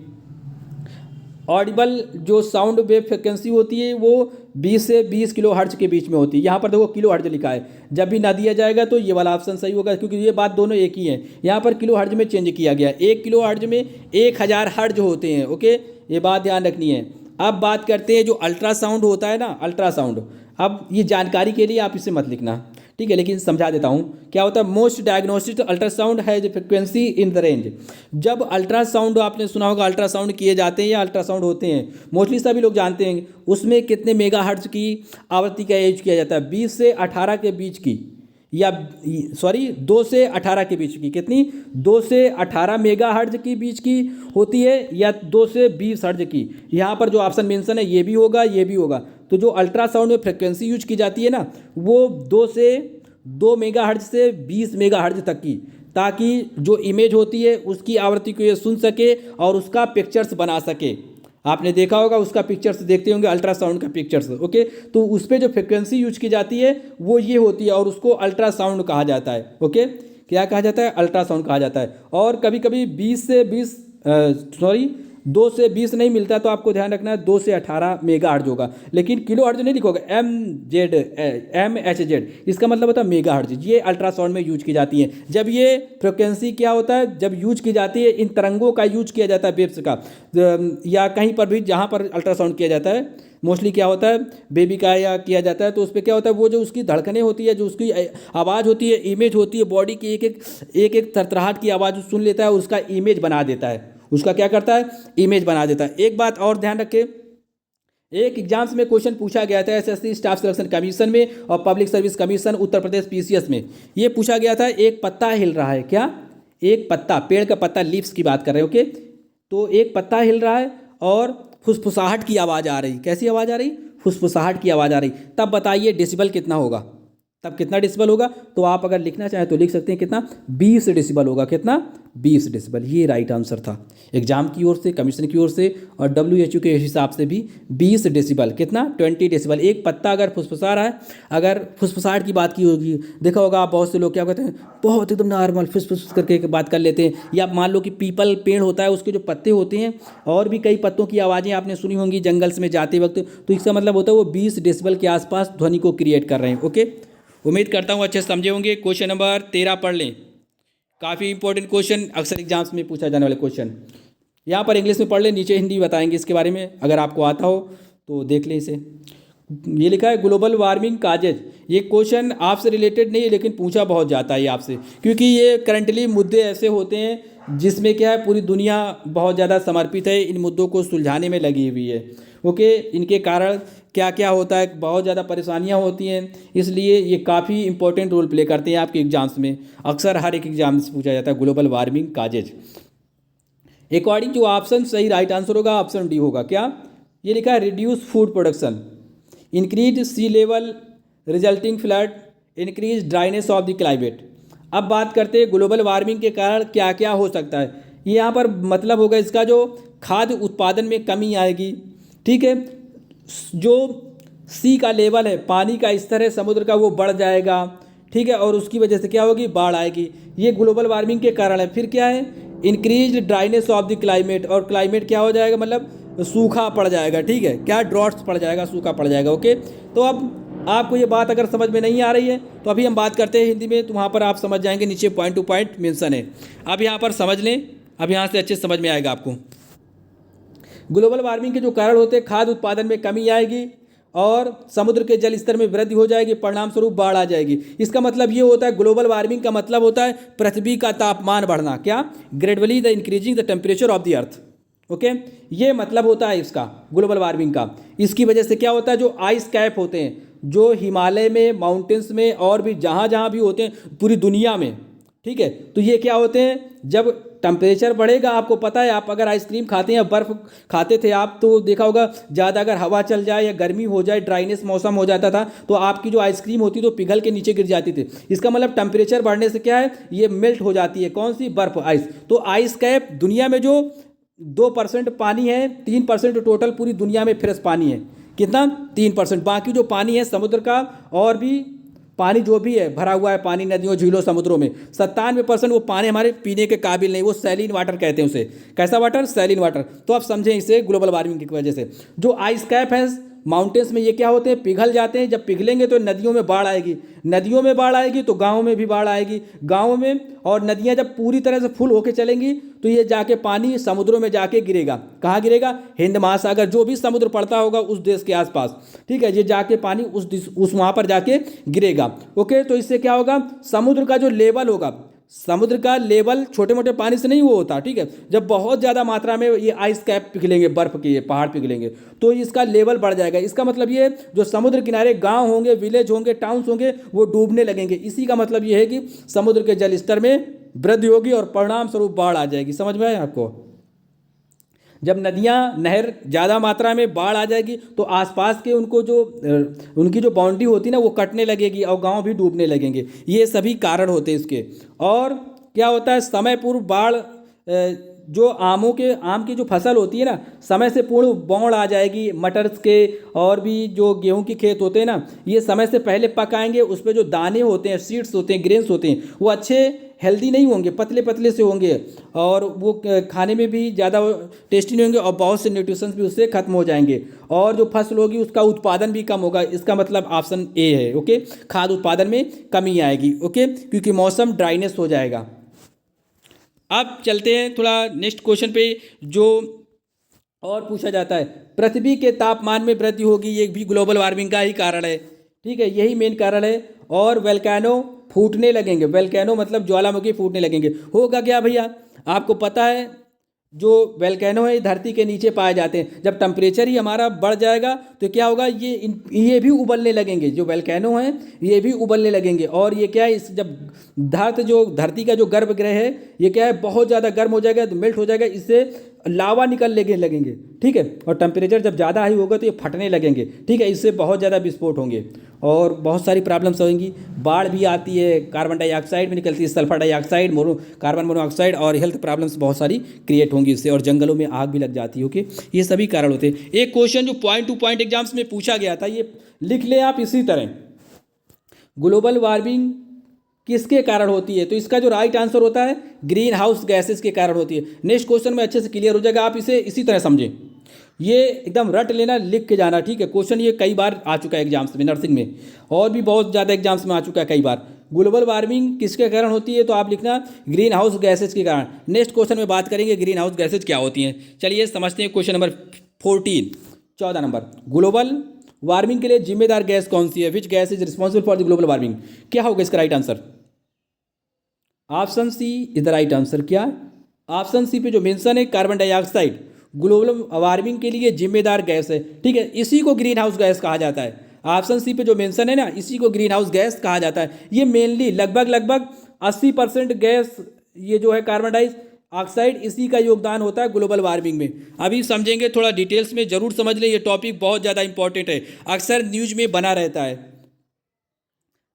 ऑडिबल जो साउंड वेव फ्रिक्वेंसी होती है वो 20 से 20 किलो हर्ट्ज के बीच में होती है। यहाँ पर देखो किलो हर्ट्ज लिखा है, जब भी ना दिया जाएगा तो ये वाला ऑप्शन सही होगा, क्योंकि ये बात दोनों एक ही है। यहाँ पर किलो हर्ट्ज में चेंज किया गया, 1 किलो हर्ट्ज में 1000 हर्ट्ज होते हैं, ओके, ये बात ध्यान रखनी है। अब बात करते हैं जो अल्ट्रासाउंड होता है ना, अल्ट्रासाउंड, अब ये जानकारी के लिए आप इसे मत लिखना, ठीक है, लेकिन समझा देता हूँ क्या होता है। Most diagnostic ultrasound has frequency in the range. जब अल्ट्रासाउंड, आपने सुना होगा अल्ट्रासाउंड किए जाते हैं या अल्ट्रासाउंड होते हैं, मोस्टली सभी लोग जानते हैं, उसमें कितने मेगाहर्ट्ज की आवृत्ति का यूज किया जाता है? 20 से 18 के बीच की, या सॉरी 2 से 18 के बीच की, कितनी, 2 से 18 मेगाहर्ट्ज की बीच की होती है या 2 से 20 हर्ट्ज की। यहाँ पर जो ऑप्शन मेंशन है ये भी होगा, ये भी होगा। तो जो अल्ट्रासाउंड में फ्रिक्वेंसी यूज की जाती है ना, वो 2 मेगाहर्ट्ज से 20 मेगाहर्ट्ज तक की, ताकि जो इमेज होती है उसकी आवृत्ति को ये सुन सके और उसका पिक्चर्स बना सके। आपने देखा होगा उसका पिक्चर्स देखते होंगे, अल्ट्रासाउंड का पिक्चर्स, ओके। तो उस पर जो फ्रिक्वेंसी यूज की जाती है वो ये होती है और उसको अल्ट्रासाउंड कहा जाता है, ओके। क्या कहा जाता है? अल्ट्रासाउंड कहा जाता है। और कभी कभी 2 से 20 नहीं मिलता, तो आपको ध्यान रखना है 2 से 18 मेगाहर्ट्ज होगा, लेकिन किलो हर्ट्ज नहीं लिखोगे, MHz, इसका मतलब होता है मेगा हर्ट्ज। ये अल्ट्रासाउंड में यूज की जाती है। जब ये फ्रिक्वेंसी क्या होता है, जब यूज की जाती है, इन तरंगों का यूज किया जाता है, वेव्स का, या कहीं पर भी जहाँ पर अल्ट्रासाउंड किया जाता है, मोस्टली क्या होता है बेबी का या किया जाता है, तो उस पर क्या होता है, वो जो उसकी धड़कनें होती है, जो उसकी आवाज़ होती है, इमेज होती है, बॉडी की एक थरथराहट की आवाज़ सुन लेता है, उसका इमेज बना देता है, उसका क्या करता है, इमेज बना देता है। एक बात और ध्यान रखें, एक एग्जाम्स में क्वेश्चन पूछा गया था एसएससी स्टाफ सिलेक्शन कमीशन में और public service commission Uttar Pradesh PCS में, ये पूछा गया था, एक पत्ता हिल रहा है, क्या, एक पत्ता, पेड़ का पत्ता, लीव्स की बात कर रहे हैं, ओके। तो एक पत्ता हिल रहा है और फुसफुसाहट की आवाज़ आ रही, कैसी आवाज़ आ रही, फुसफुसाहट की आवाज़ आ रही, तब बताइए डेसिबल कितना होगा, तब कितना डेसिबल होगा? तो आप अगर लिखना चाहें तो लिख सकते हैं कितना, 20 डेसिबल होगा, कितना, 20 डेसिबल। ये राइट आंसर था एग्जाम की ओर से, कमीशन की ओर से और WHO के हिसाब से भी 20 डेसिबल, कितना, 20 डेसिबल। एक पत्ता अगर फुसफुसा रहा है, अगर फुसफुसाहट की बात की होगी, देखा होगा आप बहुत से लोग क्या कहते हैं, बहुत एकदम नॉर्मल फुसफुस करके बात कर लेते हैं, या मान लो कि पीपल पेड़ होता है, उसके जो पत्ते होते हैं और भी कई पत्तों की आवाज़ें आपने सुनी होंगी जंगल्स में जाते वक्त, तो इसका मतलब होता है वो 20 डेसिबल के आसपास ध्वनि को क्रिएट कर रहे हैं, ओके। उम्मीद करता हूँ अच्छे से समझे होंगे। क्वेश्चन नंबर 13 पढ़ लें, काफ़ी इंपॉर्टेंट क्वेश्चन, अक्सर एग्जाम्स में पूछा जाने वाले क्वेश्चन। यहाँ पर इंग्लिश में पढ़ लें, नीचे हिंदी बताएंगे इसके बारे में, अगर आपको आता हो तो देख लें इसे। ये लिखा है ग्लोबल वार्मिंग काजेज, ये क्वेश्चन आपसे रिलेटेड नहीं है लेकिन पूछा बहुत जाता है ये आपसे, क्योंकि ये करंटली मुद्दे ऐसे होते हैं जिसमें क्या है, पूरी दुनिया बहुत ज़्यादा समर्पित है, इन मुद्दों को सुलझाने में लगी हुई है, ओके। इनके कारण क्या क्या होता है, बहुत ज़्यादा परेशानियां होती हैं, इसलिए ये काफ़ी इंपॉर्टेंट रोल प्ले करते हैं आपके एग्जाम्स में, अक्सर हर एक एग्जाम से पूछा जाता है global warming causes. According to option सही राइट आंसर होगा ऑप्शन डी होगा, क्या, ये लिखा है reduce food production, increase sea level resulting flood, increase dryness of the climate. अब बात करते हैं ग्लोबल वार्मिंग के कारण क्या क्या हो सकता है। यहाँ पर मतलब होगा इसका, जो खाद्य उत्पादन में कमी आएगी, ठीक है, जो सी का लेवल है, पानी का स्तर है समुद्र का, वो बढ़ जाएगा, ठीक है, और उसकी वजह से क्या होगी, बाढ़ आएगी, ये ग्लोबल वार्मिंग के कारण है। फिर क्या है, increase dryness of the climate, और क्लाइमेट क्या हो जाएगा, मतलब सूखा पड़ जाएगा, ठीक है, क्या, ड्रॉट्स पड़ जाएगा, सूखा पड़ जाएगा, ओके। तो अब आपको ये बात अगर समझ में नहीं आ रही है तो अभी हम बात करते हैं हिंदी में, तो वहाँ पर आप समझ जाएंगे, नीचे पॉइंट टू पॉइंट मेंशन है, अब यहाँ पर समझ लें, अब यहाँ से अच्छे से समझ में आएगा आपको। ग्लोबल वार्मिंग के जो कारण होते हैं, खाद्य उत्पादन में कमी आएगी और समुद्र के जल स्तर में वृद्धि हो जाएगी, परिणाम स्वरूप बाढ़ आ जाएगी। इसका मतलब ये होता है, ग्लोबल वार्मिंग का मतलब होता है पृथ्वी का तापमान बढ़ना, क्या, gradually the increasing the temperature of the earth, okay, ये मतलब होता है इसका ग्लोबल वार्मिंग का। इसकी वजह से क्या होता है, जो आइस कैप होते हैं, जो हिमालय में, माउंटेन्स में और भी जहाँ जहाँ भी होते हैं पूरी दुनिया में, ठीक है, तो ये क्या होते हैं, जब टेम्परेचर बढ़ेगा, आपको पता है, आप अगर आइसक्रीम खाते हैं या बर्फ़ खाते थे आप, तो देखा होगा ज़्यादा अगर हवा चल जाए या गर्मी हो जाए, ड्राइनेस मौसम हो जाता था, तो आपकी जो आइसक्रीम होती तो पिघल के नीचे गिर जाती थी। इसका मतलब टेम्परेचर बढ़ने से क्या है, ये मेल्ट हो जाती है, कौन सी, बर्फ़, आइस। तो आइस कैप, दुनिया में जो 2% पानी है, 3% टोटल पूरी दुनिया में फ्रेश पानी है, कितना, 3%, बाकी जो पानी है समुद्र का और भी पानी जो भी है भरा हुआ है पानी, नदियों, झीलों, समुद्रों में, 97% वो पानी हमारे पीने के काबिल नहीं, वो सैलिन वाटर कहते हैं उसे, कैसा वाटर, सैलिन वाटर। तो आप समझें इसे ग्लोबल वार्मिंग की वजह से। जो आइस कैप है माउंटेन्स में, ये क्या होते हैं, पिघल जाते हैं, जब पिघलेंगे तो नदियों में बाढ़ आएगी, नदियों में बाढ़ आएगी तो गाँव में भी बाढ़ आएगी, गाँव में, और नदियाँ जब पूरी तरह से फुल होके चलेंगी तो ये जाके पानी समुद्रों में जाके गिरेगा, कहाँ गिरेगा, हिंद महासागर, जो भी समुद्र पड़ता होगा उस देश के आसपास, ठीक है, ये जाके पानी उस वहाँ पर जाके गिरेगा, ओके। तो इससे क्या होगा, समुद्र का जो लेवल होगा, समुद्र का लेवल छोटे मोटे पानी से नहीं वो होता, ठीक है। जब बहुत ज़्यादा मात्रा में ये आइस कैप पिघलेंगे, बर्फ़ के ये पहाड़ पिघलेंगे, तो इसका लेवल बढ़ जाएगा। इसका मतलब ये जो समुद्र किनारे गांव होंगे, विलेज होंगे, टाउन्स होंगे, वो डूबने लगेंगे। इसी का मतलब ये है कि समुद्र के जल स्तर में वृद्धि होगी और परिणाम स्वरूप बाढ़ आ जाएगी। समझ में आया आपको? जब नदियाँ, नहर ज़्यादा मात्रा में बाढ़ आ जाएगी तो आसपास के उनको जो उनकी जो बाउंड्री होती है ना, वो कटने लगेगी और गांव भी डूबने लगेंगे। ये सभी कारण होते हैं इसके। और क्या होता है, समय पूर्व बाढ़, जो आम की जो फसल होती है ना, समय से पूर्ण बौड़ आ जाएगी। मटर्स के और भी जो गेहूं के खेत होते हैं ना, ये समय से पहले पक आएंगे। उस पर जो दाने होते हैं, सीड्स होते हैं, ग्रेन्स होते हैं, वो अच्छे हेल्दी नहीं होंगे, पतले पतले से होंगे और वो खाने में भी ज़्यादा टेस्टी नहीं होंगे और बहुत से न्यूट्रिशंस भी उससे खत्म हो जाएंगे और जो फसल होगी उसका उत्पादन भी कम होगा। इसका मतलब ऑप्शन ए है। ओके, खाद्य उत्पादन में कमी आएगी। ओके, क्योंकि मौसम ड्राइनेस हो जाएगा। अब चलते हैं थोड़ा नेक्स्ट क्वेश्चन पे, जो और पूछा जाता है, पृथ्वी के तापमान में वृद्धि होगी, ये भी ग्लोबल वार्मिंग का ही कारण है, ठीक है, यही मेन कारण है। और वोल्केनो फूटने लगेंगे, वोल्केनो मतलब ज्वालामुखी फूटने लगेंगे। होगा क्या भैया, आपको पता है जो वोल्केनो है धरती के नीचे पाए जाते हैं। जब टेम्परेचर ही हमारा बढ़ जाएगा तो क्या होगा, ये भी उबलने लगेंगे। जो वोल्केनो हैं ये भी उबलने लगेंगे। और ये क्या है, इस जब धरती का जो गर्भगृह है ये क्या है, बहुत ज़्यादा गर्म हो जाएगा, तो मेल्ट हो जाएगा, इससे लावा लगेंगे, ठीक है। और टेम्परेचर जब ज़्यादा हाई होगा तो ये फटने लगेंगे, ठीक है। इससे बहुत ज़्यादा विस्फोट होंगे और बहुत सारी प्रॉब्लम्स होंगी। बाढ़ भी आती है, कार्बन डाइऑक्साइड भी निकलती है, सल्फर डाइऑक्साइड, कार्बन मोनोऑक्साइड, और हेल्थ प्रॉब्लम्स बहुत सारी क्रिएट होंगी इससे, और जंगलों में आग भी लग जाती है। ओके, ये सभी कारण होते हैं। एक क्वेश्चन जो पॉइंट टू पॉइंट एग्जाम्स में पूछा गया था, ये लिख ले आप इसी तरह, ग्लोबल वार्मिंग किसके कारण होती है? तो इसका जो राइट आंसर होता है, ग्रीन हाउस गैसेस के कारण होती है। नेक्स्ट क्वेश्चन में अच्छे से क्लियर हो जाएगा, आप इसे इसी तरह समझें, ये एकदम रट लेना, लिख के जाना, ठीक है। क्वेश्चन ये कई बार आ चुका है एग्जाम्स में, नर्सिंग में, और भी बहुत ज़्यादा एग्जाम्स में आ चुका है कई बार। ग्लोबल वार्मिंग किसके कारण होती है? तो आप लिखना ग्रीन हाउस गैसेज के कारण। नेक्स्ट क्वेश्चन में बात करेंगे ग्रीन हाउस गैसेज क्या होती हैं। चलिए समझते हैं question number 14 number, global warming के लिए जिम्मेदार गैस कौन सी है? Which gas is responsible for the global warming? क्या होगा इसका right answer? Option C is the right answer. क्या? ऑप्शन सी पे जो मेंशन है, कार्बन डाइऑक्साइड ग्लोबल वार्मिंग के लिए जिम्मेदार गैस है, ठीक है। इसी को ग्रीन हाउस गैस कहा जाता है। ऑप्शन सी पे जो मेंशन है ना, इसी को ग्रीन हाउस गैस कहा जाता है। ये मेनली लगभग 80% गैस, ये जो है कार्बन डाइऑक्साइड, इसी का योगदान होता है ग्लोबल वार्मिंग में। अभी समझेंगे, थोड़ा डिटेल्स में जरूर समझ लें, ये टॉपिक बहुत ज़्यादा इंपॉर्टेंट है, अक्सर न्यूज में बना रहता है।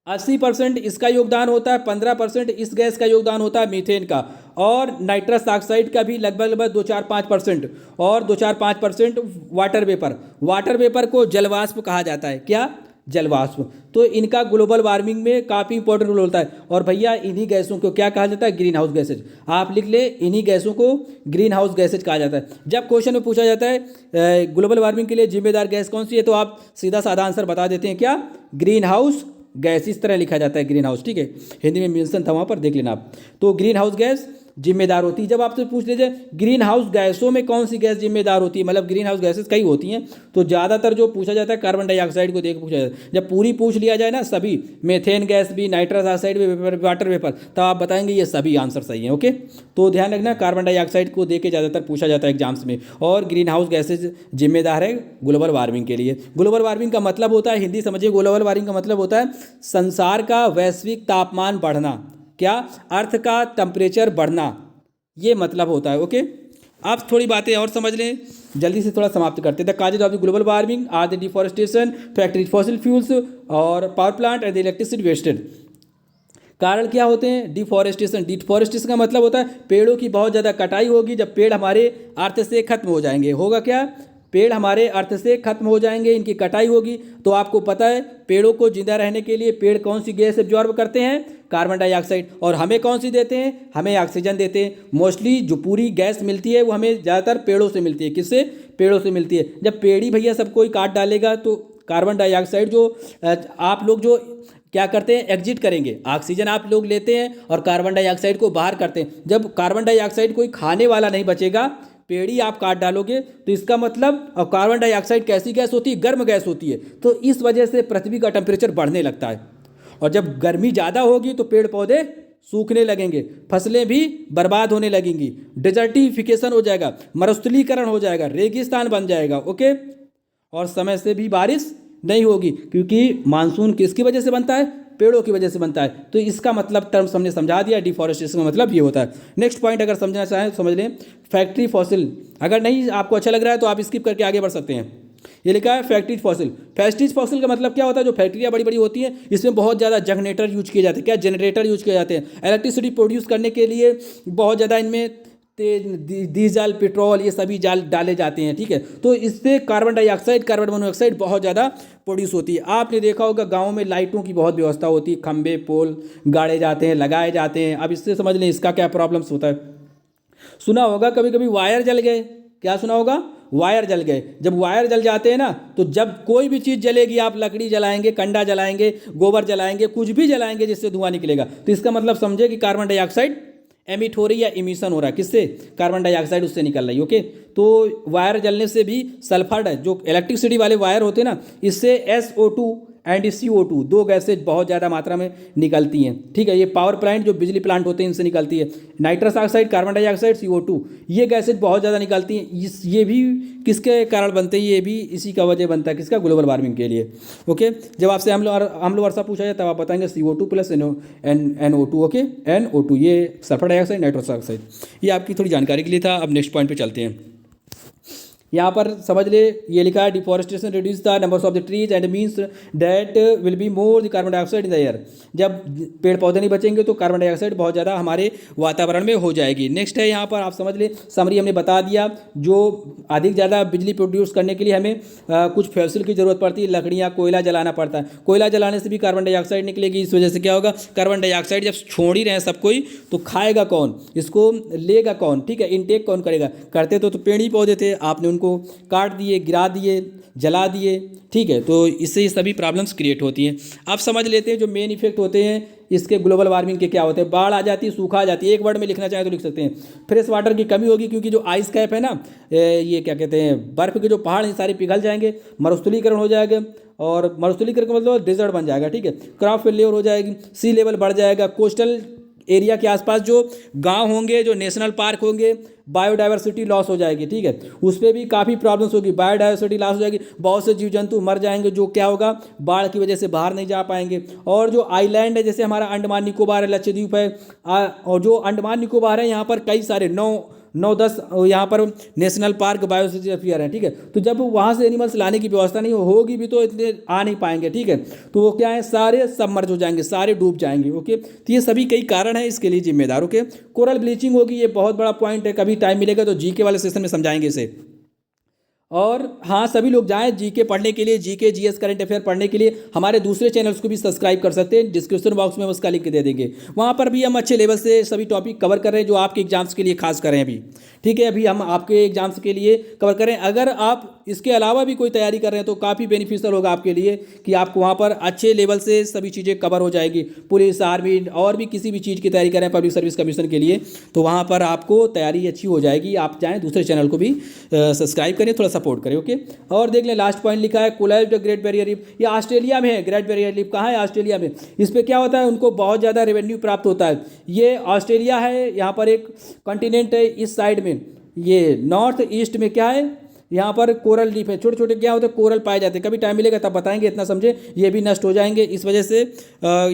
80% इसका योगदान होता है, 15% इस गैस का योगदान होता है मीथेन का, और नाइट्रस ऑक्साइड का भी लगभग 2-4-5%, और 2-4-5% वाटर वेपर को जलवाष्प कहा जाता है। क्या? जलवाष्प। तो इनका ग्लोबल वार्मिंग में काफ़ी इंपॉर्टेंट रोल होता है। और भैया इन्हीं गैसों को क्या कहा जाता है? Green house gases. आप लिख ले, इन्हीं गैसों को ग्रीन हाउस गैसेज कहा जाता है। जब क्वेश्चन में पूछा जाता है ग्लोबल वार्मिंग के लिए जिम्मेदार गैस कौन सी है, तो आप सीधा साधा आंसर बता देते हैं, क्या? Green house gas. इस तरह लिखा जाता है ग्रीन हाउस, ठीक है। हिंदी में मेंशन था, वहाँ पर देख लेना आप। तो ग्रीन हाउस गैस जिम्मेदार होती है। जब आपसे पूछ लीजिए ग्रीन हाउस गैसों में कौन सी गैस जिम्मेदार होती है, मतलब ग्रीन हाउस गैसेस कई होती हैं, तो ज़्यादातर जो पूछा जाता है कार्बन डाइऑक्साइड को देख पूछा जाता है। जब पूरी पूछ लिया जाए ना, सभी, मेथेन गैस भी, नाइट्रस ऑक्साइड भी, वाटर वेपर, तब आप बताएंगे ये सभी आंसर सही हैं। ओके, तो ध्यान रखना, कार्बन डाइऑक्साइड को दे के ज़्यादातर पूछा जाता है एग्जाम्स में, और ग्रीन हाउस गैसेज जिम्मेदार है ग्लोबल वार्मिंग के लिए। ग्लोबल वार्मिंग का मतलब होता है, हिंदी समझिए, ग्लोबल वार्मिंग का मतलब होता है संसार का वैश्विक तापमान बढ़ना। क्या? अर्थ का टेम्परेचर बढ़ना, ये मतलब होता है। ओके, आप थोड़ी बातें और समझ लें, जल्दी से थोड़ा समाप्त करते हैं। The causes of the global warming are the deforestation, factory, fossil fuels और power plant and the electricity wasted. कारण क्या होते हैं? डिफॉरेस्टेशन का मतलब होता है पेड़ों की बहुत ज़्यादा कटाई होगी। जब पेड़ हमारे अर्थ से खत्म हो जाएंगे, होगा क्या? पेड़ हमारे अर्थ से खत्म हो जाएंगे, इनकी कटाई होगी। तो आपको पता है पेड़ों को जिंदा रहने के लिए पेड़ कौन सी गैस एब्जॉर्ब करते हैं? Carbon dioxide. और हमें कौन सी देते हैं? हमें ऑक्सीजन देते हैं। मोस्टली जो पूरी गैस मिलती है वो हमें ज़्यादातर पेड़ों से मिलती है। किससे? पेड़ों से मिलती है। जब पेड़ ही भैया सब कोई काट डालेगा तो कार्बन डाइऑक्साइड जो आप लोग जो क्या करते हैं, एग्जिट करेंगे। ऑक्सीजन आप लोग लेते हैं और कार्बन डाइऑक्साइड को बाहर करते हैं। जब कार्बन डाइऑक्साइड कोई खाने वाला नहीं बचेगा, पेड़ ही आप काट डालोगे, तो इसका मतलब, और कार्बन डाइऑक्साइड कैसी गैस होती है? गर्म गैस होती है। तो इस वजह से पृथ्वी का टेम्परेचर बढ़ने लगता है। और जब गर्मी ज़्यादा होगी तो पेड़ पौधे सूखने लगेंगे, फसलें भी बर्बाद होने लगेंगी, डिजर्टिफिकेशन हो जाएगा, मरुस्थलीकरण हो जाएगा, रेगिस्तान बन जाएगा। ओके, और समय से भी बारिश नहीं होगी, क्योंकि मानसून किसकी वजह से बनता है? पेड़ों की वजह से बनता है। तो इसका मतलब टर्म्स हमने समझा दिया, डिफॉरेस्टेशन का मतलब ये होता है। नेक्स्ट पॉइंट अगर समझना चाहें तो समझ लें, फैक्ट्री फॉसिल। अगर नहीं आपको अच्छा लग रहा है तो आप स्किप करके आगे बढ़ सकते हैं। ये लिखा है फैक्ट्री फॉसिल। फैक्ट्री फॉसिल का मतलब क्या होता है? जो फैक्ट्रियाँ बड़ी बड़ी होती हैं, इसमें बहुत ज़्यादा जनरेटर यूज किए जाते हैं। क्या? जनरेटर यूज किए जाते हैं इलेक्ट्रिसिटी प्रोड्यूस करने के लिए। बहुत ज़्यादा इनमें डीजल, पेट्रोल, ये सभी जाल डाले जाते हैं। ठीक है, तो इससे कार्बन डाइऑक्साइड, कार्बन मोनोऑक्साइड बहुत ज़्यादा प्रोड्यूस होती है। आपने देखा होगा गाँव में लाइटों की बहुत व्यवस्था होती है, खंबे पोल गाड़े जाते हैं, लगाए जाते हैं। अब इससे समझ लें इसका क्या प्रॉब्लम्स होता है। सुना होगा कभी कभी वायर जल गए। क्या सुना होगा? वायर जल गए। जब वायर जल जाते हैं ना, तो जब कोई भी चीज़ जलेगी, आप लकड़ी जलाएंगे, कंडा जलाएंगे, गोबर जलाएंगे, कुछ भी जलाएंगे जिससे धुआं निकलेगा, तो इसका मतलब समझे कि कार्बन डाइऑक्साइड एमिट हो रही है या इमिशन हो रहा है। किससे? कार्बन डाइऑक्साइड उससे निकल रही है। ओके, तो वायर जलने से भी सल्फर, जो इलेक्ट्रिसिटी वाले वायर होते हैं ना, इससे SO2 एंड CO2 दो गैसेज बहुत ज़्यादा मात्रा में निकलती हैं। ठीक है, ये पावर प्लांट जो बिजली प्लांट होते हैं इनसे निकलती है। Nitrous oxide, carbon dioxide, CO2, ये गैसेज बहुत ज़्यादा निकलती हैं। ये भी किसके कारण बनते हैं? ये भी इसी का वजह बनता है। किसका? ग्लोबल वार्मिंग के लिए। ओके, जब आपसे अम्ल वर्षा पूछा जाए तब आप बताएंगे CO2 plus NO2। Okay, NO2 ये सल्फर डाइऑक्साइड, नाइट्रस ऑक्साइड। ये आपकी थोड़ी जानकारी के लिए था। अब नेक्स्ट पॉइंट पे चलते हैं। यहाँ पर समझ ले, ये लिखा है deforestation reduce the numbers of the trees and means that will be more the carbon dioxide in the air. जब पेड़ पौधे नहीं बचेंगे तो कार्बन डाइऑक्साइड बहुत ज़्यादा हमारे वातावरण में हो जाएगी। नेक्स्ट है यहाँ पर आप समझ ले, समरी हमने बता दिया। जो अधिक ज़्यादा बिजली प्रोड्यूस करने के लिए हमें कुछ फॉसिल की ज़रूरत पड़ती है, लकड़ियाँ, कोयला जलाना पड़ता है। कोयला जलाने से भी कार्बन डाइऑक्साइड निकलेगी। इस वजह से क्या होगा? कार्बन डाइऑक्साइड जब छोड़ ही रहे हैं सब कोई, तो खाएगा कौन? इसको लेगा कौन? ठीक है, इनटेक कौन करेगा? करते तो पेड़ ही पौधे थे, आपने उनको काट दिए, गिरा दिए, जला दिए। ठीक है, तो इससे ये सभी प्रॉब्लम्स क्रिएट होती हैं। अब समझ लेते हैं जो मेन इफेक्ट होते हैं इसके ग्लोबल वार्मिंग के क्या होते हैं। बाढ़ आ जाती है, सूखा आ जाती है। एक वर्ड में लिखना चाहे तो लिख सकते हैं, फ्रेश वाटर की कमी होगी, क्योंकि जो आइस कैप है ना, ये क्या कहते हैं, बर्फ़ के जो पहाड़ हैं सारे पिघल जाएंगे, मरुस्थलीकरण हो जाएगा, और मरुस्थलीकरण का मतलब डेजर्ट बन जाएगा। ठीक है, क्रॉप फेल्योर हो जाएगी, सी लेवल बढ़ जाएगा, कोस्टल एरिया के आसपास जो गांव होंगे, जो नेशनल पार्क होंगे, बायोडाइवर्सिटी लॉस हो जाएगी। ठीक है, उस पर भी काफ़ी प्रॉब्लम्स होगी, बायोडाइवर्सिटी लॉस हो जाएगी, बहुत से जीव जंतु मर जाएंगे, जो क्या होगा? बाढ़ की वजह से बाहर नहीं जा पाएंगे। और जो आइलैंड है, जैसे हमारा अंडमान निकोबार है, लक्षद्वीप है, और जो अंडमान निकोबार है, यहाँ पर कई सारे 9-10 यहाँ पर नेशनल पार्क, बायोस्फीयर है। ठीक है, तो जब वहाँ से एनिमल्स लाने की व्यवस्था नहीं होगी भी तो इतने आ नहीं पाएंगे। ठीक है, तो वो क्या है? सारे सबमर्ज हो जाएंगे, सारे डूब जाएंगे। ओके, तो ये सभी कई कारण हैं इसके लिए जिम्मेदार। ओके, कोरल ब्लीचिंग होगी, ये बहुत बड़ा पॉइंट है। कभी टाइम मिलेगा तो जीके वाले सेशन में समझाएंगे इसे। और हाँ, सभी लोग जाएं जीके पढ़ने के लिए, जीके जीएस करंट अफेयर पढ़ने के लिए हमारे दूसरे चैनल्स को भी सब्सक्राइब कर सकते हैं। डिस्क्रिप्शन बॉक्स में उसका लिंक दे देंगे, वहाँ पर भी हम अच्छे लेवल से सभी टॉपिक कवर कर रहे हैं जो आपके एग्जाम्स के लिए खास कर रहे हैं अभी। ठीक है, अभी हम आपके एग्जाम्स के लिए कवर करें। अगर आप इसके अलावा भी कोई तैयारी कर रहे हैं तो काफ़ी बेनिफिशियल होगा आपके लिए, कि आपको वहाँ पर अच्छे लेवल से सभी चीज़ें कवर हो जाएगी। पुलिस, आर्मी और भी किसी भी चीज़ की तैयारी करें पब्लिक सर्विस कमीशन के लिए, तो वहाँ पर आपको तैयारी अच्छी हो जाएगी। आप चाहें दूसरे चैनल को भी सब्सक्राइब करें, थोड़ा सपोर्ट करें। ओके, और देख लें लास्ट पॉइंट लिखा है कोलैप्स्ड ग्रेट बैरियर रीफ। ये ऑस्ट्रेलिया में है। ग्रेट बैरियर रीफ कहाँ है? ऑस्ट्रेलिया में। इस पर क्या होता है? उनको बहुत ज़्यादा रेवेन्यू प्राप्त होता है। ये ऑस्ट्रेलिया है, यहाँ पर एक कॉन्टिनेंट है, इस साइड में ये नॉर्थ ईस्ट में क्या है, यहाँ पर कोरल रीफ है। छोटे छोटे क्या होते हैं? कोरल पाए जाते हैं। कभी टाइम मिलेगा तब बताएंगे, इतना समझे। ये भी नष्ट हो जाएंगे इस वजह से,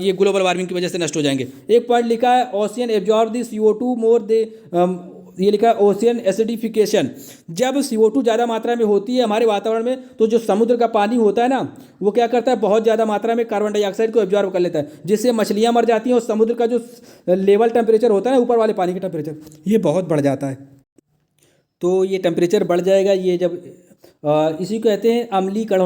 ये ग्लोबल वार्मिंग की वजह से नष्ट हो जाएंगे। एक पॉइंट लिखा है ओशियन एब्जॉर्ब द CO2 मोर दे, ये लिखा है ओशियन एसिडिफिकेशन। जब CO2 ज़्यादा मात्रा में होती है हमारे वातावरण में, तो जो समुद्र का पानी होता है ना, वो क्या करता है? बहुत ज़्यादा मात्रा में कार्बन डाइऑक्साइड को एब्जॉर्ब कर लेता है, जिससे मछलियाँ मर जाती हैं। और समुद्र का जो लेवल टेम्परेचर होता है ना, ऊपर वाले पानी का टेम्परेचर, ये बहुत बढ़ जाता है। तो ये टेम्परेचर बढ़ जाएगा। ये जब इसी को कहते हैं अम्लीकरण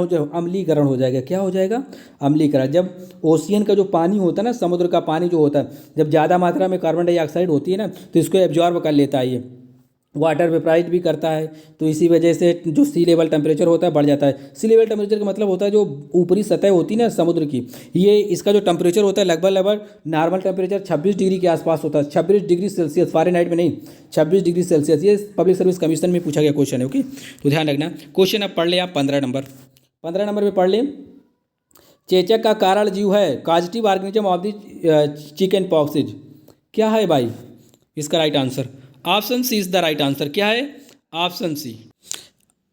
हो जाएगा। क्या हो जाएगा? अम्लीकरण। जब ओशियन का जो पानी होता है ना, समुद्र का पानी जो होता है, जब ज़्यादा मात्रा में कार्बन डाइऑक्साइड होती है ना, तो इसको एब्जॉर्ब कर लेता है। ये वाटर वेपराइज भी करता है। तो इसी वजह से जो सी लेवल टेम्परेचर होता है बढ़ जाता है। सी लेवल टेम्परेचर का मतलब होता है जो ऊपरी सतह होती है ना समुद्र की, ये इसका जो टेम्परेचर होता है लगभग नॉर्मल टेम्परेचर 26 डिग्री के आसपास होता है। 26 डिग्री सेल्सियस, फ़ारेनहाइट में नहीं, 26 डिग्री सेल्सियस। ये पब्लिक सर्विस कमीशन में पूछा गया क्वेश्चन है। ओके, तो ध्यान रखना। क्वेश्चन अब पढ़ लें आप 15 नंबर में पढ़ लें। चेचक का कारण जीव है, causative organism of the chicken poxes. क्या है भाई इसका right answer? Option C is the right answer. क्या है? Option C.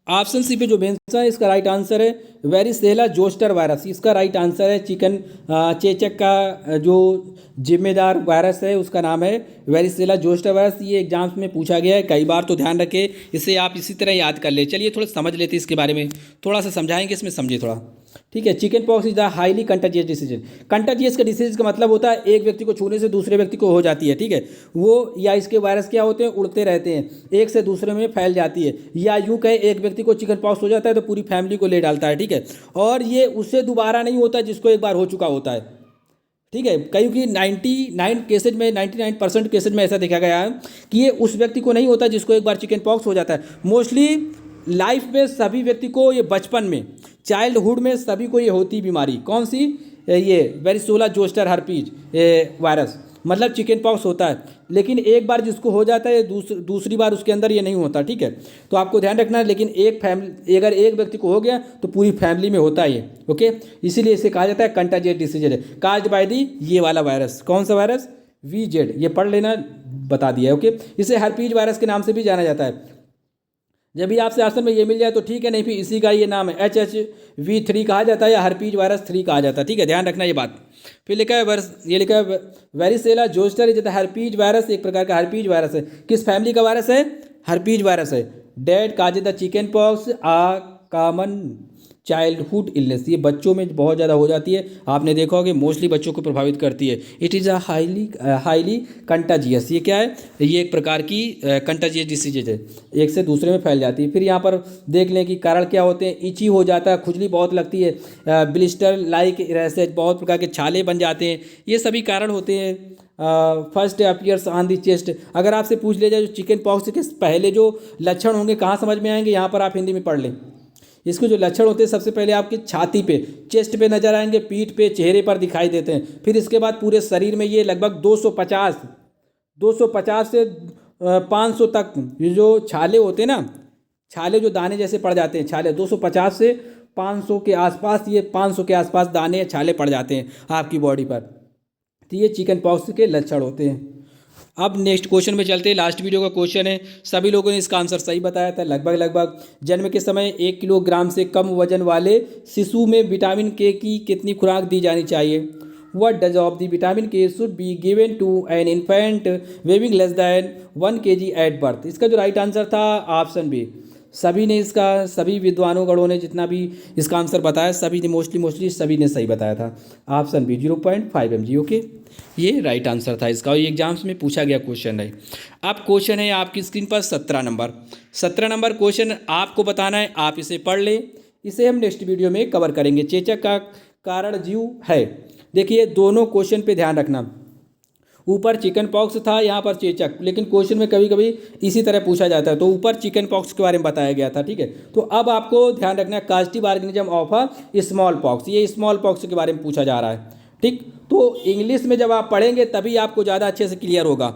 ऑप्शन सी पे जो आंसर है इसका राइट आंसर है वेरिसेला जोस्टर वायरस। इसका राइट आंसर है चिकन चेचक का जो जिम्मेदार वायरस है उसका नाम है वेरिसेला जोस्टर वायरस। ये एग्जाम्स में पूछा गया है कई बार, तो ध्यान रखें, इसे आप इसी तरह याद कर ले। चलिए थोड़ा समझ लेते हैं इसके बारे में, थोड़ा सा समझाएंगे इसमें, समझिए थोड़ा। ठीक है, chicken pox is the highly contagious decision. Contagious का डिसीज का मतलब होता है एक व्यक्ति को छूने से दूसरे व्यक्ति को हो जाती है। ठीक है, वो या इसके वायरस क्या होते हैं, उड़ते रहते हैं, एक से दूसरे में फैल जाती है, या यूं कहे एक व्यक्ति को चिकन पॉक्स हो जाता है तो पूरी फैमिली को ले डालता है। ठीक है, और ये उससे दोबारा नहीं होता जिसको एक बार हो चुका होता है। ठीक है, क्योंकि 99% केसेज में ऐसा देखा गया है कि ये उस व्यक्ति को नहीं होता जिसको एक बार चिकन पॉक्स हो जाता है। मोस्टली लाइफ में सभी व्यक्ति को ये बचपन में, चाइल्डहुड में सभी को ये होती बीमारी। कौन सी? ये वेरिसोला जोस्टर हर्पीज वायरस, मतलब चिकन पॉक्स होता है। लेकिन एक बार जिसको हो जाता है दूसरी बार उसके अंदर ये नहीं होता। ठीक है, तो आपको ध्यान रखना है। लेकिन एक फैमिली, अगर एक व्यक्ति को हो गया तो पूरी फैमिली में होता है ये। ओके, इसीलिए इसे कहा जाता है कंटाजियस डिसीज है काज्ड बाय दी ये वाला वायरस। कौन सा वायरस? VZ, ये पढ़ लेना, बता दिया। ओके, इसे हर्पीज वायरस के नाम से भी जाना जाता है। जब भी आपसे आंसर में ये मिल जाए तो ठीक है, नहीं फिर इसी का ये नाम है HHV3 कहा जाता है या हर्पीज वायरस 3 कहा जाता है। ठीक है, ध्यान रखना ये बात। फिर लिखा है ये लिखा है varicella zoster is the herpes virus, एक प्रकार का हर्पीज वायरस है। किस फैमिली का वायरस है? हर्पीज वायरस है। That cause the chicken pox a common childhood illness, ये बच्चों में बहुत ज़्यादा हो जाती है। आपने देखा होगा मोस्टली बच्चों को प्रभावित करती है। It is a highly contagious, ये क्या है? ये एक प्रकार की कंटाजियस डिसीज है, एक से दूसरे में फैल जाती है। फिर यहाँ पर देख लें कि कारण क्या होते हैं। इची हो जाता है, खुजली बहुत लगती है, ब्लिस्टर लाइक रैशेज, बहुत प्रकार के छाले बन जाते हैं, ये सभी कारण होते हैं। First appears on the chest, अगर आपसे पूछ लिया जाए जो चिकन पॉक्स के पहले जो लक्षण होंगे कहाँ समझ में आएंगे, यहाँ पर आप हिंदी में पढ़ लें। इसके जो लक्षण होते हैं सबसे पहले आपकी छाती पे, चेस्ट पे नजर आएंगे, पीठ पे, चेहरे पर दिखाई देते हैं। फिर इसके बाद पूरे शरीर में ये लगभग 250 से 500 तक ये जो छाले होते हैं ना, छाले जो दाने जैसे पड़ जाते हैं, छाले 250 से 500 के आसपास, ये 500 के आसपास दाने या छाले पड़ जाते हैं आपकी बॉडी पर। तो ये चिकन पॉक्स के लक्षण होते हैं। अब नेक्स्ट क्वेश्चन में चलते हैं। लास्ट वीडियो का क्वेश्चन है, सभी लोगों ने इसका आंसर सही बताया था। लगभग जन्म के समय 1 किलोग्राम से कम वजन वाले शिशु में विटामिन के की कितनी खुराक दी जानी चाहिए? What dose of the vitamin K should be given to an infant weighing less than 1 kg at birth? इसका जो राइट आंसर था ऑप्शन बी। सभी ने इसका, सभी विद्वानों गणों ने जितना भी इसका आंसर बताया, सभी ने मोस्टली सभी ने सही बताया था। Option B 0.5 mg। ओके, ये राइट आंसर था इसका, और ये एग्जाम्स में पूछा गया क्वेश्चन है। अब क्वेश्चन है आपकी स्क्रीन पर 17 नंबर क्वेश्चन आपको बताना है, आप इसे पढ़ लें। इसे हम नेक्स्ट वीडियो में कवर करेंगे। चेचक का कारण जीव है। देखिए दोनों क्वेश्चन पे ध्यान रखना, ऊपर चिकन पॉक्स था, यहाँ पर चेचक, लेकिन क्वेश्चन में कभी कभी इसी तरह पूछा जाता है। तो ऊपर चिकन पॉक्स के बारे में बताया गया था। ठीक है, तो अब आपको ध्यान रखना है caustic organism of a small pox, ये स्मॉल पॉक्स के बारे में पूछा जा रहा है। ठीक, तो इंग्लिश में जब आप पढ़ेंगे तभी आपको ज़्यादा अच्छे से क्लियर होगा।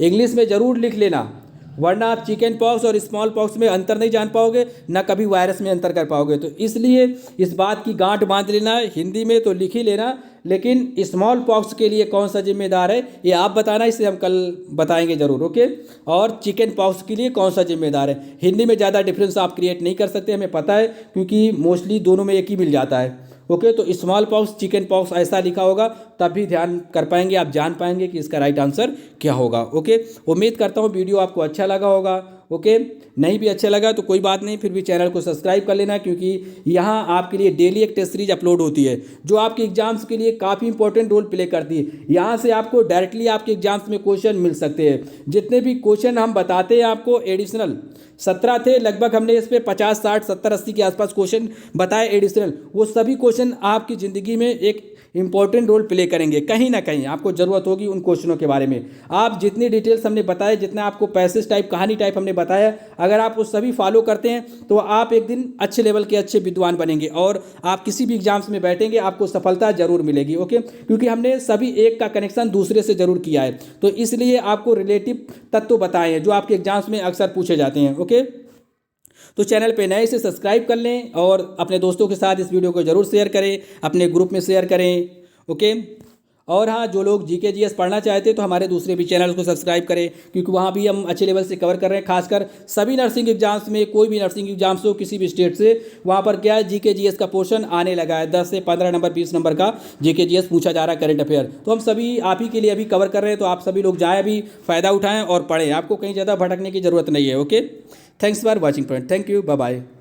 इंग्लिश में ज़रूर लिख लेना, वरना आप चिकन पॉक्स और स्मॉल पॉक्स में अंतर नहीं जान पाओगे, ना कभी वायरस में अंतर कर पाओगे। तो इसलिए इस बात की गांठ बांध लेना, हिंदी में तो लिख ही लेना, लेकिन स्मॉल पॉक्स के लिए कौन सा जिम्मेदार है ये आप बताना, इसे हम कल बताएंगे ज़रूर। ओके, और चिकन पॉक्स के लिए कौन सा जिम्मेदार है, हिंदी में ज़्यादा डिफरेंस आप क्रिएट नहीं कर सकते, हमें पता है, क्योंकि मोस्टली दोनों में एक ही मिल जाता है। ओके, तो स्मॉल पॉक्स, चिकन पॉक्स ऐसा लिखा होगा, तब भी ध्यान कर पाएंगे, आप जान पाएंगे कि इसका राइट आंसर क्या होगा। ओके, उम्मीद करता हूँ वीडियो आपको अच्छा लगा होगा। ओके, नहीं भी अच्छा लगा तो कोई बात नहीं, फिर भी चैनल को सब्सक्राइब कर लेना, क्योंकि यहाँ आपके लिए डेली एक टेस्ट सीरीज अपलोड होती है जो आपके एग्जाम्स के लिए काफ़ी इंपॉर्टेंट रोल प्ले करती है। यहाँ से आपको डायरेक्टली आपके एग्जाम्स में क्वेश्चन मिल सकते हैं। जितने भी क्वेश्चन हम बताते हैं आपको, एडिशनल 17 थे लगभग, हमने इस पर 50, 60, 70, 80 के आसपास क्वेश्चन बताए एडिशनल। वो सभी क्वेश्चन आपकी ज़िंदगी में एक इंपॉर्टेंट रोल प्ले करेंगे, कहीं ना कहीं आपको ज़रूरत होगी उन क्वेश्चनों के बारे में। आप जितनी डिटेल्स हमने बताए, जितना आपको पैसेज टाइप, कहानी टाइप हमने बताया, अगर आप वो सभी फॉलो करते हैं तो आप एक दिन अच्छे लेवल के अच्छे विद्वान बनेंगे, और आप किसी भी एग्जाम्स में बैठेंगे आपको सफलता जरूर मिलेगी। ओके, क्योंकि हमने सभी एक का कनेक्शन दूसरे से जरूर किया है, तो इसलिए आपको रिलेटिव तत्व बताए हैं जो आपके एग्जाम्स में अक्सर पूछे जाते हैं। ओके, तो चैनल पे नए से सब्सक्राइब कर लें, और अपने दोस्तों के साथ इस वीडियो को ज़रूर शेयर करें, अपने ग्रुप में शेयर करें। ओके, और हाँ, जो लोग जीके जीएस पढ़ना चाहते हैं तो हमारे दूसरे भी चैनल को सब्सक्राइब करें, क्योंकि वहाँ भी हम अच्छे लेवल से कवर कर रहे हैं। खासकर सभी नर्सिंग एग्जाम्स में, कोई भी नर्सिंग एग्जाम्स हो किसी भी स्टेट से, वहाँ पर क्या है, जीके जीएस का पोर्शन आने लगा है। 10 से 15 नंबर 20 नंबर का जीके जीएस पूछा जा रहा है, करंट अफेयर। तो हम सभी आप ही के लिए अभी कवर कर रहे हैं, तो आप सभी लोग जाएँ, अभी फ़ायदा उठाएँ और पढ़ें। आपको कहीं ज़्यादा भटकने की ज़रूरत नहीं है। Okay, thanks for watching friend, thank you, bye bye.